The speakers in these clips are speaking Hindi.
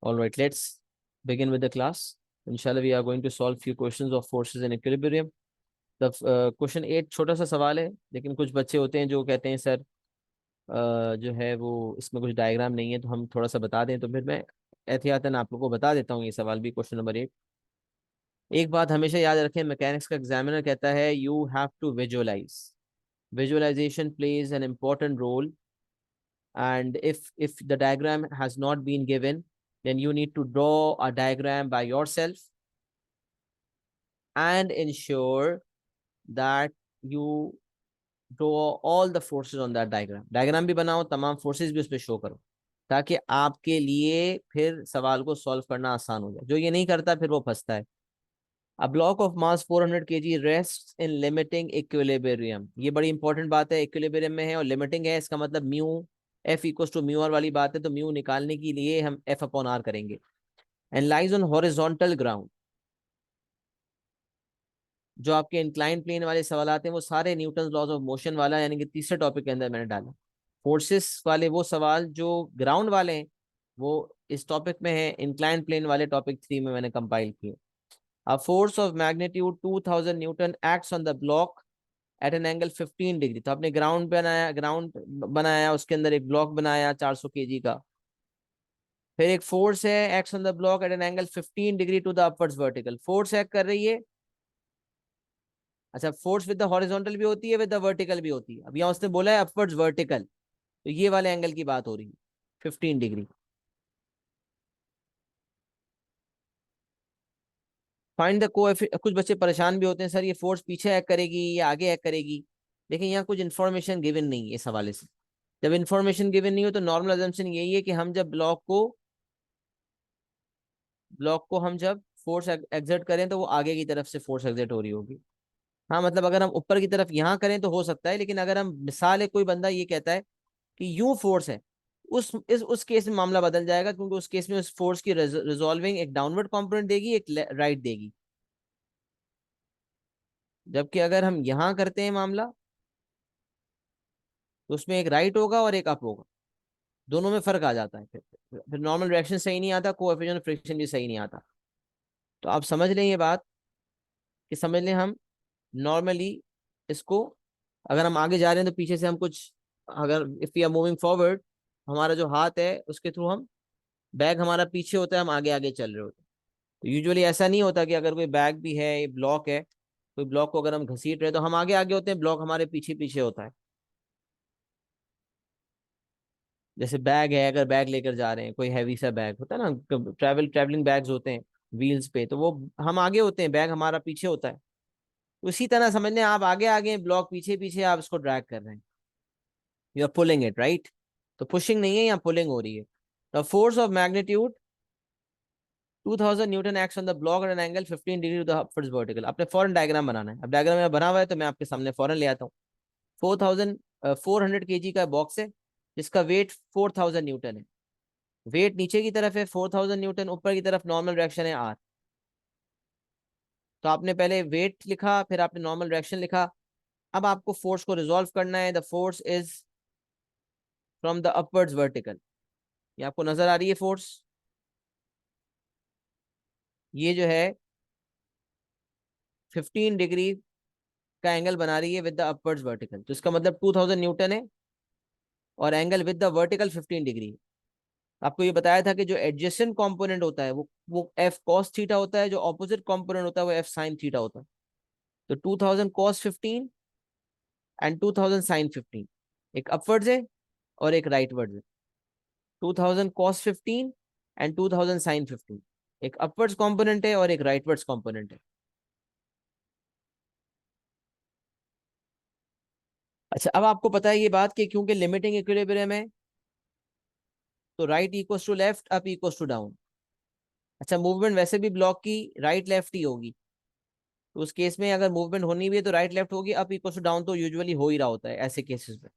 All right, let's begin with the class. Inshallah, we are going to solve few questions of forces in equilibrium. The question 8 छोटा सा सवाल है, लेकिन कुछ बच्चे होते हैं जो कहते हैं सर जो है वो इसमें कुछ डायग्राम नहीं है, तो हम थोड़ा सा बता दें। तो फिर मैं एहतियातन आप लोगों को बता देता हूँ ये सवाल भी, क्वेश्चन नंबर 8। एक बात हमेशा याद रखें, मैकेनिक्स का एग्जामिनर कहता है you have to visualise. Visualisation plays an important रोल, and if the diagram has not been given, then you need to draw a diagram by yourself and ensure that you draw all the forces on that diagram. Diagram भी बनाओ, तमाम फोर्सेस भी उस पर शो करो, ताकि आपके लिए फिर सवाल को सॉल्व करना आसान हो जाए। जो ये नहीं करता फिर वो फंसता है। A block of mass 400 kg rests in limiting equilibrium। ये बड़ी इंपॉर्टेंट बात है, इक्विलिब्रियम में है और लिमिटिंग है, इसका मतलब mu F equals to mu R वाली बात है। तो म्यू निकालने के लिए हम एफ अपॉन आर करेंगे। And lies on horizontal ground. जो आपके इंक्लाइन प्लेन वाले सवाल आते हैं वो सारे न्यूटन लॉज ऑफ मोशन वाला, यानी कि तीसरे टॉपिक के अंदर मैंने डाला। फोर्सेस वाले वो सवाल जो ग्राउंड वाले हैं वो इस टॉपिक में है। इंक्लाइन प्लेन वाले टॉपिक 3 में मैंने कंपाइल किए। A force of magnitude 2000 Newton acts on the block at an angle 15 degree. तो आपने ग्राउंड बनाया, उसके अंदर एक ब्लॉक बनाया 400 केजी का। फिर एक फोर्स है act on the block at an angle 15 degree to the upwards vertical. Force एक्ट कर रही है। अच्छा, फोर्स विद द हॉरिजॉन्टल भी होती है, विद द वर्टिकल भी होती है। अब यहाँ उसने बोला है अपवर्ड्स वर्टिकल, तो ये वाले एंगल की बात हो रही है 15 डिग्री। फाइंड द कुछ बच्चे परेशान भी होते हैं, सर ये फोर्स पीछे एक्ट करेगी या आगे एक्ट करेगी। लेकिन यहाँ कुछ इन्फॉर्मेशन गिवन नहीं है इस हवाले से। जब इन्फॉर्मेशन गिवन नहीं हो तो नॉर्मल अजम्पशन यही है कि हम जब ब्लॉक को हम जब फोर्स एग्जर्ट करें तो वो आगे की तरफ से फोर्स एग्जर्ट हो रही होगी। हाँ, मतलब अगर हम ऊपर की तरफ यहाँ करें तो हो सकता है, लेकिन अगर हम मिसाल है कोई बंदा ये कहता है कि यूं फोर्स है, उस केस में मामला बदल जाएगा, क्योंकि उस केस में उस फोर्स की रिजॉल्विंग एक डाउनवर्ड कंपोनेंट देगी, एक राइट देगी। जबकि अगर हम यहाँ करते हैं मामला, तो उसमें एक राइट होगा और एक अप होगा, दोनों में फर्क आ जाता है। फिर नॉर्मल रिएक्शन सही नहीं आता, कोएफिशिएंट ऑफ फ्रिक्शन भी सही नहीं आता। तो आप समझ लें ये बात, कि समझ लें हम नॉर्मली इसको, अगर हम आगे जा रहे हैं तो पीछे से हम कुछ, अगर if we are moving forward, हमारा जो हाथ है उसके थ्रू हम, बैग हमारा पीछे होता है, हम आगे आगे चल रहे होते हैं। तो यूजुअली ऐसा नहीं होता कि अगर कोई बैग भी है, ब्लॉक है, कोई ब्लॉक को अगर हम घसीट रहे हैं तो हम आगे आगे होते हैं, ब्लॉक हमारे पीछे पीछे होता है। जैसे बैग है, अगर बैग लेकर जा रहे हैं, कोई हैवी सा बैग होता है ना, ट्रैवलिंग बैग्स होते हैं व्हील्स पे, तो वो हम आगे होते हैं, बैग हमारा पीछे होता है। उसी तरह समझ लें आप आगे आगे, ब्लॉक पीछे पीछे, आप इसको ड्रैग कर रहे हैं, you are pulling it, right. तो पुशिंग नहीं है, यहाँ पुलिंग हो रही है। The force of magnitude 2000 newton acts on the block at an angle 15 degree to the upwards vertical. आपने फौरन डायग्राम बनाना है। अब डायग्राम में बना हुआ है तो मैं आपके सामने फौरन ले आता हूँ। 400 केजी का बॉक्स है, जिसका वेट 4000 न्यूटन है। वेट नीचे की तरफ है 4000 न्यूटन, ऊपर की तरफ नॉर्मल रिएक्शन है आर। तो आपने पहले वेट लिखा, फिर आपने नॉर्मल रिएक्शन लिखा। अब आपको फोर्स को रिजॉल्व करना है। The force is from the upwards vertical. ये आपको नजर आ रही है फोर्स, ये जो है 15 डिग्री का एंगल बना रही है विद द अपवर्ड्स वर्टिकल। तो इसका मतलब 2000 न्यूटन है और angle with the vertical 15 degree. आपको ये बताया था कि जो एडजेसेंट कंपोनेंट होता है वो एफ कॉस थीटा होता है, जो ऑपोजिट कंपोनेंट होता है वो एफ साइन थीटा होता है। तो 2000 कॉस 15 एंड 2000 साइन 15, एक अपवर्ड्स है और एक राइटवर्ड्स है। 2000 कॉस 15 एंड 2000 साइन 15, एक अपवर्ड्स कंपोनेंट है और एक राइटवर्ड्स कंपोनेंट है। अच्छा, अब आपको पता है ये बात कि क्योंकि लिमिटिंग इक्विलिब्रियम है, तो right equals to left, up equals to down. अच्छा, मूवमेंट वैसे भी ब्लॉक की राइट लेफ्ट ही होगी, तो उस केस में अगर मूवमेंट होनी भी है तो राइट लेफ्ट होगी, अप इक्वल्स टू डाउन तो यूजुअली हो ही रहा होता है ऐसे केसेस में।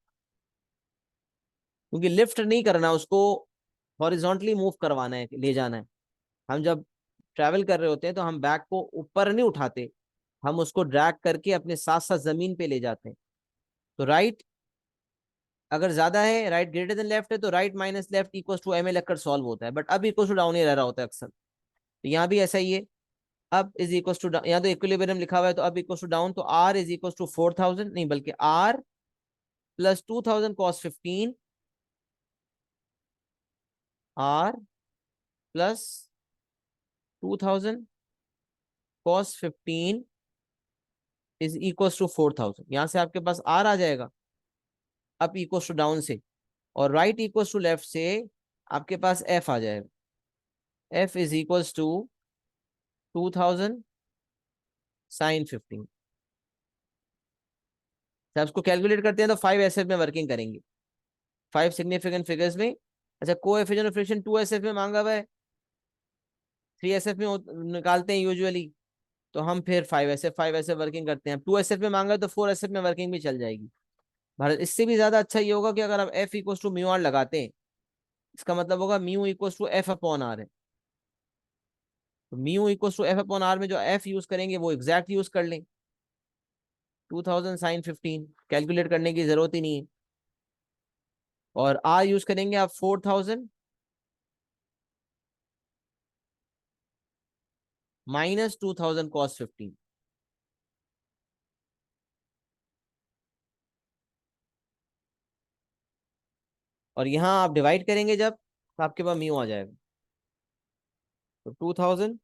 क्योंकि लिफ्ट नहीं करना, उसको हॉरिजॉन्टली मूव करवाना है, ले जाना है। हम जब ट्रैवल कर रहे होते हैं तो हम बैग को ऊपर नहीं उठाते, हम उसको ड्रैग करके अपने साथ साथ जमीन पे ले जाते हैं। तो राइट, अगर ज्यादा है, राइट ग्रेटर देन लेफ्ट है, तो right minus left equal to M A लगकर सॉल्व होता है, बट अब इक्वल टू डाउन ही रह रहा होता है अक्सर। तो यहाँ भी ऐसा ही है। अब इज इक्वल टू, यहाँ तो इक्विलिब्रियम लिखा हुआ है, तो अब इक्वल टू डाउन, तो आर इज इक्वल टू 4000, नहीं बल्कि R plus 2000 cos 15, R plus 2000 cos 15 is equal to 4000। यहाँ से आपके पास आर आ जाएगा अप इक्वल टू डाउन से, और राइट इक्वल टू लेफ्ट से आपके पास एफ आ जाएगा। F is equal to 2000 sine 15। जब उसको कैलकुलेट करते हैं तो 5 SF में वर्किंग करेंगे, 5 सिग्निफिकेंट फिगर्स में। अच्छा, कोएफिशिएंट ऑफ फ्रिक्शन 2SF में मांगा हुआ है, 3SF में निकालते हैं यूजुअली, तो हम फिर 5SF वर्किंग करते हैं। 2SF में मांगा है तो 4SF में वर्किंग भी चल जाएगी। भारत इससे भी ज्यादा अच्छा ये होगा कि अगर आप F equal to mu R लगाते हैं, इसका मतलब होगा mu equal to F upon R है। तो mu equal to F upon R में जो एफ यूज करेंगे वो एग्जैक्ट यूज कर लें। 2000 साइन 15 कैलकुलेट करने की जरूरत ही नहीं है। और आर यूज करेंगे आप 4000 माइनस 2000 कॉस 15। और यहाँ आप डिवाइड करेंगे जब, तो आपके पास म्यू आ जाएगा। तो 2000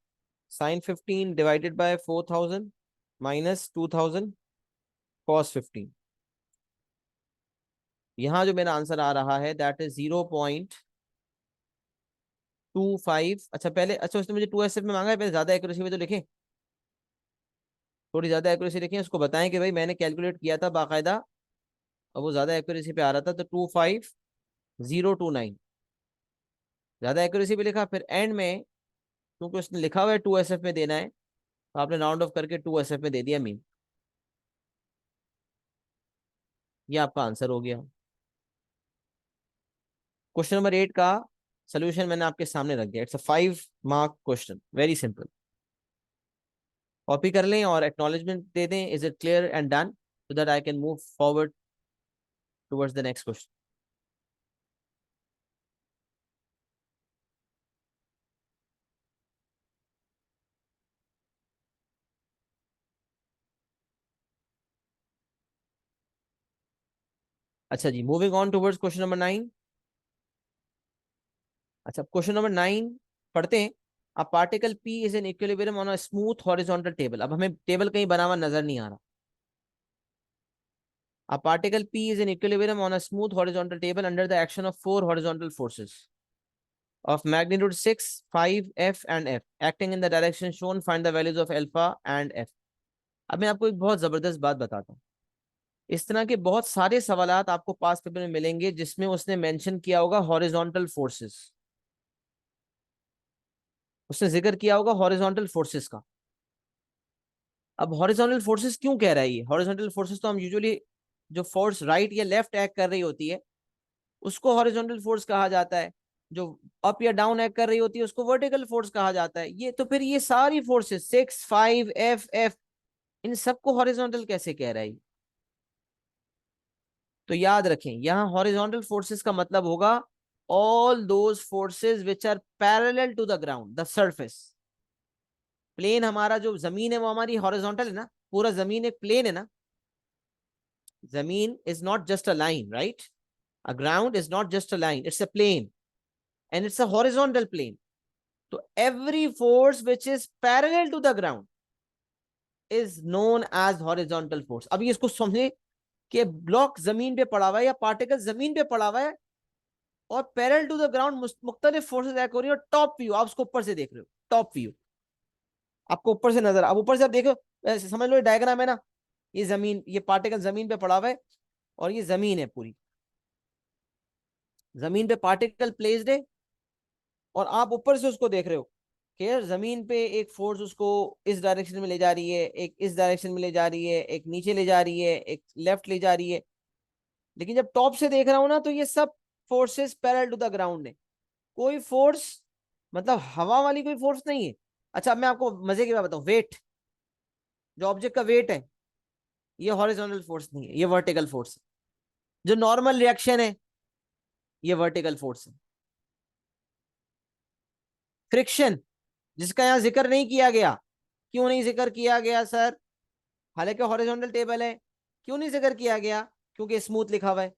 sine 15 divided by 4000 minus 2000 cos 15। यहाँ जो मेरा आंसर आ रहा है दैट इज 0.25। अच्छा पहले, अच्छा उसने मुझे 2SF में मांगा है, पहले ज्यादा एक्यूरेसी में तो लिखें, थोड़ी ज्यादा एक्यूरेसी लिखें, उसको बताएं कि भाई मैंने कैलकुलेट किया था बाकायदा, और वो ज्यादा एक्यूरेसी पे आ रहा था, तो 25029 ज्यादा एक्यूरेसी पे लिखा। फिर एंड में क्योंकि उसने लिखा हुआ है 2SF में देना है, तो आपने राउंड ऑफ करके 2SF में दे दिया मीन। ये आपका आंसर हो गया। क्वेश्चन नंबर 8 का सोल्यूशन मैंने आपके सामने रख दिया। It's a 5 mark question, very simple. Copy कर लें और एक्नॉलेजमेंट दे दें, is it clear and done, so that I can move forward towards the next question. अच्छा जी, moving on towards question number 9। अच्छा, क्वेश्चन नंबर 9 पढ़ते हैं। A particle P is an equilibrium on a smooth horizontal table. अब हमें टेबल कहीं बना हुआ नजर नहीं आ रहा। अ particle P is an equilibrium on a smooth horizontal table under the action of 4 horizontal forces of magnitude 6, 5, F and F acting in the direction shown. Find the values of alpha and F. अब मैं आपको एक बहुत जबरदस्त बात बताता हूँ। इस तरह के बहुत सारे सवालात आपको पास पेपर में मिलेंगे जिसमें उसने मेंशन किया होगा हॉरिजॉन्टल फोर्सेस, उसने जिक्र किया होगा हॉरिजॉन्टल फोर्सेस का। अब हॉरिजॉन्टल फोर्सेस क्यों कह रहा है ये? हॉरिजॉन्टल फोर्सेस तो हम यूजुअली जो फोर्स राइट या लेफ्ट एक्ट कर रही होती है उसको हॉरिजॉन्टल फोर्स कहा जाता है, जो अप या डाउन एक्ट कर रही होती है उसको वर्टिकल फोर्स कहा जाता है। ये तो फिर ये सारी फोर्सेस 6, 5, F, इन सबको हॉरिजॉन्टल कैसे कह रहा है? तो याद रखें, यहां हॉरिजॉन्टल फोर्सेस का मतलब होगा all those forces which are parallel to the ground, the surface. Plane हमारा जो जमीन है वो हमारी हॉरिजॉन्टल है ना, पूरा जमीन एक प्लेन है ना। जमीन is not just a line, right? A ground is not just a line, it's a plane and it's a horizontal plane. तो every force which is parallel to the ground is known as horizontal force. अभी इसको समझे कि ब्लॉक जमीन पे पड़ा हुआ है या पार्टिकल जमीन पे पड़ा हुआ है और पैरेलल टू द ग्राउंड मुख्तलिफ फोर्सेस एक्ट हो रही है, और टॉप व्यू आप उसको ऊपर से देख रहे हो। टॉप व्यू आपको ऊपर से नजर, अब ऊपर से आप देखो, ऐसे समझ लो डायग्राम है ना, ये जमीन, ये पार्टिकल जमीन पे पड़ा हुआ है और ये जमीन है पूरी, जमीन पे पार्टिकल प्लेस्ड है और आप ऊपर से उसको देख रहे हो कि यार जमीन पे एक फोर्स उसको इस डायरेक्शन में ले जा रही है, एक इस डायरेक्शन में ले जा रही है, एक नीचे ले जा रही है, एक लेफ्ट ले जा रही है। लेकिन जब टॉप से देख रहा हूं ना तो ये सब forces parallel to the ground है। कोई फोर्स, मतलब हवा वाली कोई फोर्स नहीं है। अच्छा, अब मैं आपको मजे की बात बताऊं, वेट, जो ऑब्जेक्ट का वेट है, ये हॉरिजॉन्टल फोर्स नहीं है, ये वर्टिकल फोर्स है। जो नॉर्मल रिएक्शन है ये वर्टिकल फोर्स है। फ्रिक्शन जिसका यहां जिक्र नहीं किया गया, क्यों नहीं जिक्र किया गया सर? हालांकि हॉरिजॉन्टल टेबल है, क्यों नहीं जिक्र किया गया? क्योंकि स्मूथ लिखा हुआ है,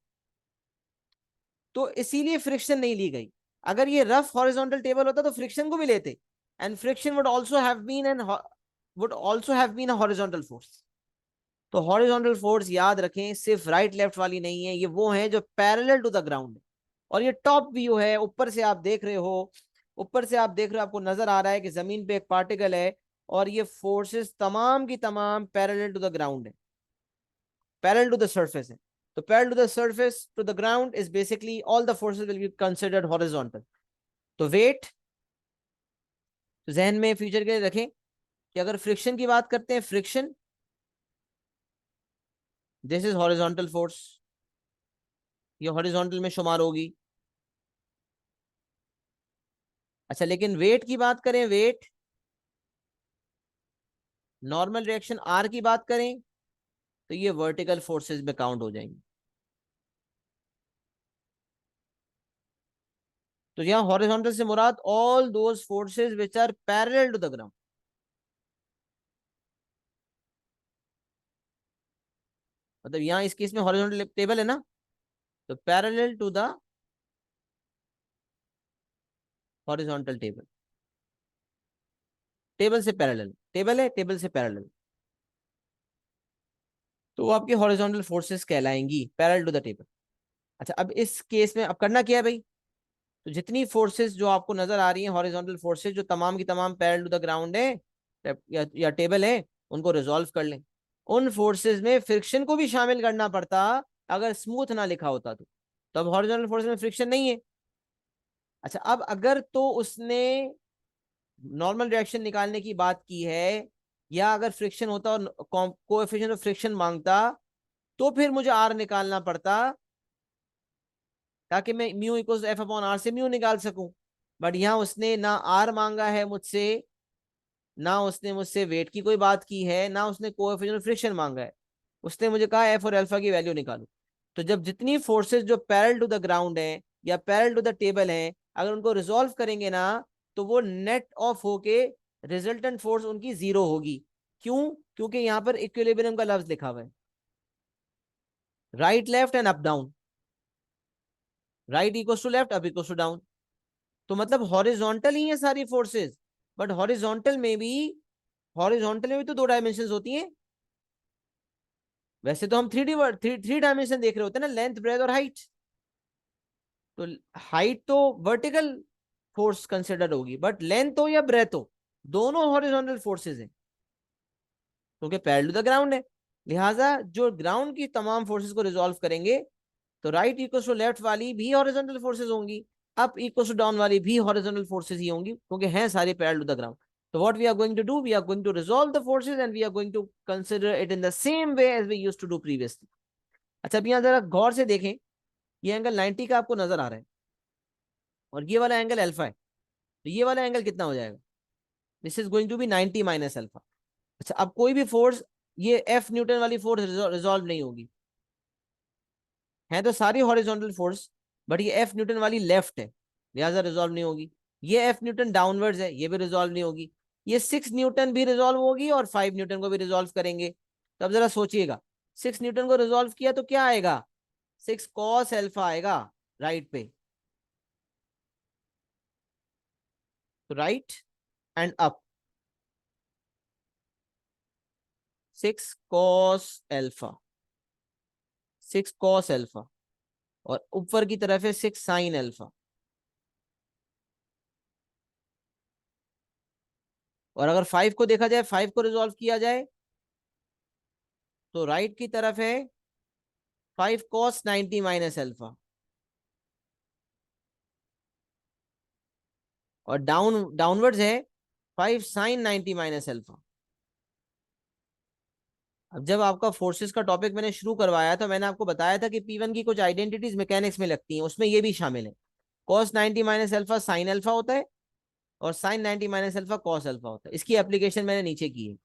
तो इसीलिए फ्रिक्शन नहीं ली गई। अगर ये रफ हॉरिजॉन्टल टेबल होता तो फ्रिक्शन को भी लेते, and friction would also have been an would also have been a horizontal force. तो हॉरिजॉन्टल फोर्स याद रखें सिर्फ राइट लेफ्ट वाली नहीं है, ये वो है जो पैरेलल टू द ग्राउंड है। और ये टॉप व्यू है, ऊपर से आप देख रहे हो, ऊपर से आप देख रहे हो, आपको नजर आ रहा है कि जमीन पे एक पार्टिकल है और ये फोर्सेस तमाम की तमाम पैरेलल टू द ग्राउंड है, पैरेलल टू द सरफेस है। तो parallel to the surface to the ground is basically all the forces will be considered horizontal. तो वेट जहन में फ्यूचर के लिए रखें कि अगर फ्रिक्शन की बात करते हैं, friction this is horizontal force, ये हॉरिजॉन्टल में शुमार होगी। अच्छा, लेकिन वेट की बात करें, वेट नॉर्मल रिएक्शन आर की बात करें तो ये वर्टिकल फोर्सेस में काउंट हो जाएंगे। तो यहां हॉरिजॉन्टल से मुराद all those forces which are parallel to the ground. मतलब यहां इस केस में हॉरिजॉन्टल टेबल है ना, तो parallel to the horizontal table, table से पैरेलल, टेबल है टेबल से पैरेलल, तो वो आपकी हॉरिजॉन्टल फोर्सेस कहलाएंगी पैरेलल टू द टेबल। अच्छा, अब इस केस में अब करना क्या है भाई? तो जितनी फोर्सेस जो आपको नजर आ रही हैं हॉरिजॉन्टल फोर्सेस, जो तमाम की तमाम पैरेलल टू द ग्राउंड है या टेबल है, उनको रिजॉल्व कर लें। उन फोर्सेस में फ्रिक्शन को भी शामिल करना पड़ता अगर स्मूथ ना लिखा होता तो, तब हॉरिजॉन्टल फोर्सेस में फ्रिक्शन नहीं है। अच्छा, अब अगर तो उसने नॉर्मल रिएक्शन निकालने की बात की है, या अगर फ्रिक्शन होता और कोएफिशिएंट ऑफ फ्रिक्शन मांगता, तो फिर मुझे आर निकालना पड़ता ताकि मैं mu equal F upon R से म्यू निकाल सकूं। बट यहां उसने ना आर मांगा है मुझसे, ना उसने मुझसे वेट की कोई बात की है, ना उसने कोएफिशिएंट ऑफ फ्रिक्शन मांगा है। उसने मुझे कहा एफ और अल्फा की वैल्यू निकालो। तो जब जितनी फोर्सेस जो पैरेलल टू द ग्राउंड है या पैरेलल टू द टेबल है, अगर उनको रिजॉल्व करेंगे ना, तो वो नेट ऑफ होके रिजल्टेंट फोर्स उनकी जीरो होगी। क्यों? क्योंकि यहां पर इक्विलिब्रियम का लफ्ज लिखा हुआ है, right left and up down, right equals to left, up equals to down. तो मतलब हॉरिजॉन्टल ही है सारी फोर्सेस, बट हॉरिजॉन्टल में भी तो दो डायमेंशन होती हैं। वैसे तो हम थ्री डायमेंशन देख रहे होते हैं ना, लेंथ ब्रेथ और हाइट। तो हाइट तो वर्टिकल फोर्स कंसिडर होगी, बट लेंथ हो या ब्रेथ हो, दोनों हॉरिजॉन्टल फोर्सेस हैं क्योंकि पैरेलल टू द ग्राउंड है। लिहाजा जो ग्राउंड की तमाम फोर्सेस को रिजॉल्व करेंगे, तो राइट इक्वल टू लेफ्ट वाली भी हॉरिजॉन्टल फोर्सेस होंगी, अप इक्वल टू डाउन वाली भी हॉरिजॉन्टल फोर्सेस ही होंगी, क्योंकि हैं सारे पैरेलल टू द ग्राउंड। तो what we are going to do, we are going to resolve the forces and we are going to consider it in the same way as we used to do previously. अच्छा, अब यहाँ जरा गौर से देखें, ये एंगल 90 का आपको नजर आ रहा है और ये वाला एंगल अल्फा है, तो ये वाला एंगल कितना हो जाएगा? This is going to be 90 minus alpha. अच्छा, अब कोई भी फोर्स, ये एफ न्यूटन वाली फोर्स रिजॉल्व नहीं होगी, है तो सारी हॉरिजॉन्टल फोर्स, बट ये एफ न्यूटन वाली लेफ्ट है, लिहाजा रिजॉल्व नहीं होगी। ये एफ न्यूटन डाउनवर्ड्स है, ये भी रिजॉल्व नहीं होगी। ये 6 न्यूटन भी रिजॉल्व होगी और 5 न्यूटन को भी रिजॉल्व करेंगे। तो अब जरा सोचिएगा, 6 न्यूटन को रिजॉल्व किया तो क्या आएगा? 6 cos एल्फा आएगा राइट पे, तो right and up 6 cos alpha, 6 cos alpha, और ऊपर की तरफ है 6 sin एल्फा। और अगर 5 को देखा जाए, 5 को रिजॉल्व किया जाए, तो राइट की तरफ है 5 cos 90 माइनस एल्फा, और डाउनवर्ड्स है 5 sin 90 माइनस एल्फा। अब जब आपका फोर्सेस का टॉपिक मैंने शुरू करवाया था, मैंने आपको बताया था कि P1 की कुछ आइडेंटिटीज मैकेनिक्स में लगती हैं, उसमें ये भी शामिल है। cos 90 minus alpha sine alpha होता है और sin 90 minus alpha cos alpha होता है। इसकी एप्लीकेशन मैंने नीचे की है।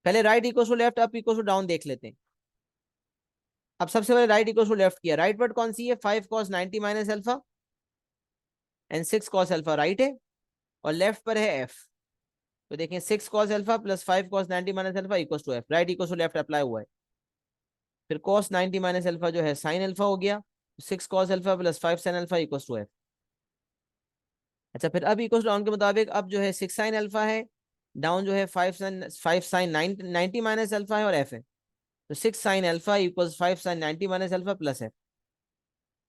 पहले right equal to left, up equal to down देख लेते हैं। अब सबसे पहले राइट इक्वल टू लेफ्ट किया, राइट वर्ड कौन सी है, 5 cos 90 minus alpha and 6 cos alpha, right है, और लेफ्ट पर है एफ। तो देखें 6 cos alpha plus 5 cos 90 minus alpha equal to F, right equal to left apply हुआ है। फिर cos 90 माइनस अल्फा जो है साइन अल्फा हो गया, 6 cos alpha plus 5 sin alpha equal to F. अच्छा फिर अब इक्वल डाउन के मुताबिक अब जो है 6 sin अल्फा है, डाउन जो है 5 sin 90 माइनस अल्फा है और एफ है। तो 6 sin alpha equals 5 sin 90 minus alpha plus F,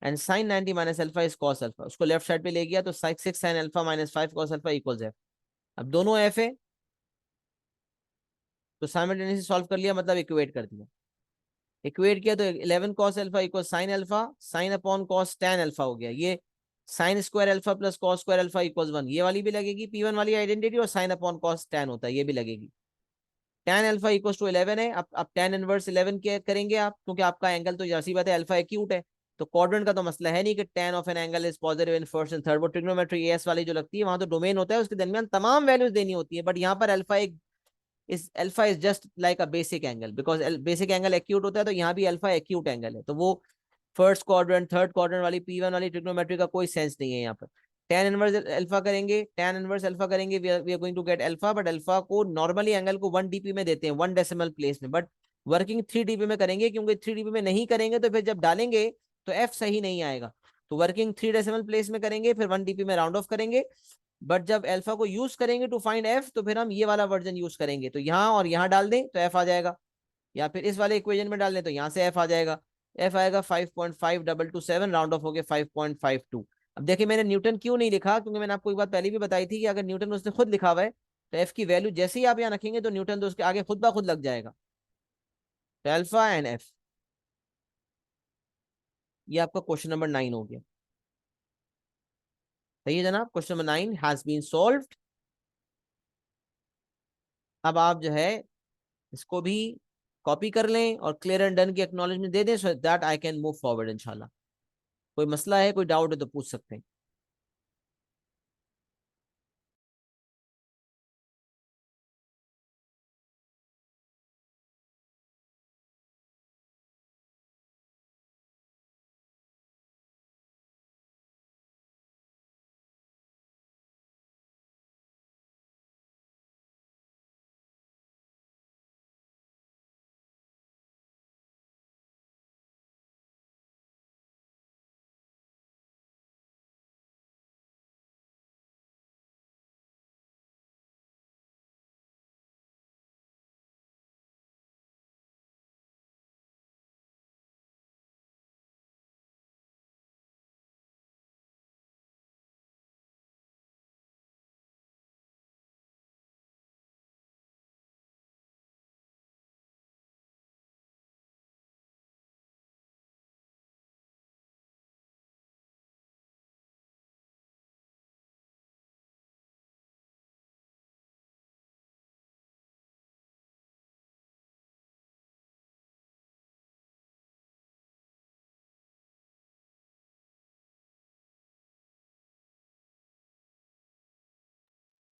and sin 90 minus alpha is cos alpha, उसको लेफ्ट साइड पे ले गया तो 6 sin alpha minus 5 cos alpha equals F. अब दोनों एफ है तो साइमल्टेनियसली सॉल्व कर लिया, मतलब इक्वेट कर दिया। इक्वेट किया तो 11 cos alpha equal sine alpha, sine upon cos tan alpha हो गया। ये sine square alpha plus cos square alpha equal 1, ये वाली भी लगेगी P1 वाली आइडेंटिटी, और साइन अपॉन कॉस tan होता है ये भी लगेगी। tan अल्फा इक्वल टू 11 है। अब tan इनवर्स 11 क्या करेंगे आप, क्योंकि आपका एंगल तो जैसी बात है अल्फा एक्यूट है, तो क्वाड्रेंट का तो मसला है नहीं कि tan of an angle is positive in first and third, वो ट्रिग्नोमेट्री एस वाली जो लगती है वहां तो डोमेन होता है, उसके दरमियान तमाम वैल्यूज देनी होती है। बट यहाँ पर अल्फा एक इस alpha is just like a basic angle, because basic angle acute होता है, तो यहाँ भी अल्फा एक्यूट एंगल है, तो वो फर्स्ट क्वाड्रेंट थर्ड क्वाड्रेंट वाली P1 वाली ट्रिग्नोमेट्री का कोई सेंस नहीं है यहाँ पर। tan इनवर्स अल्फा करेंगे, tan इनवर्स अल्फा करेंगे, we are going to get alpha, but alpha को नॉर्मली एंगल को 1 dp में देते हैं, 1 डेसिमल प्लेस में, बट वर्किंग 3 dp में करेंगे, क्योंकि 3 dp में नहीं करेंगे तो फिर जब डालेंगे तो एफ सही नहीं आएगा। तो वर्किंग 3 डेसिमल प्लेस में करेंगे, फिर 1 dp में राउंड ऑफ करेंगे। बट जब अल्फा को यूज करेंगे टू फाइंड एफ, तो फिर हम ये वाला वर्जन यूज करेंगे, तो यहाँ और यहाँ डाल दें तो एफ आ जाएगा, या फिर इस वाले इक्वेशन में डाल दें तो यहाँ से एफ आ जाएगा। एफ आएगा 5.5227, राउंड ऑफ हो गया 5.52। अब देखिए मैंने न्यूटन क्यों नहीं लिखा, क्योंकि मैंने आपको एक बात पहले भी बताई थी कि अगर न्यूटन उसने खुद लिखा हुआ है तो एफ की वैल्यू जैसे ही आप यहाँ रखेंगे तो न्यूटन तो उसके आगे खुद ब खुद लग जाएगा। तो अल्फा एंड एफ, ये आपका क्वेश्चन नंबर 9 हो गया। सही है जनाब, question number 9 has been solved. अब आप जो है इसको भी कॉपी कर लें और क्लियर एंड डन की एक्नॉलेजमेंट दे दें, सो that I can move forward इंशाल्लाह। कोई मसला है, कोई डाउट है तो पूछ सकते हैं।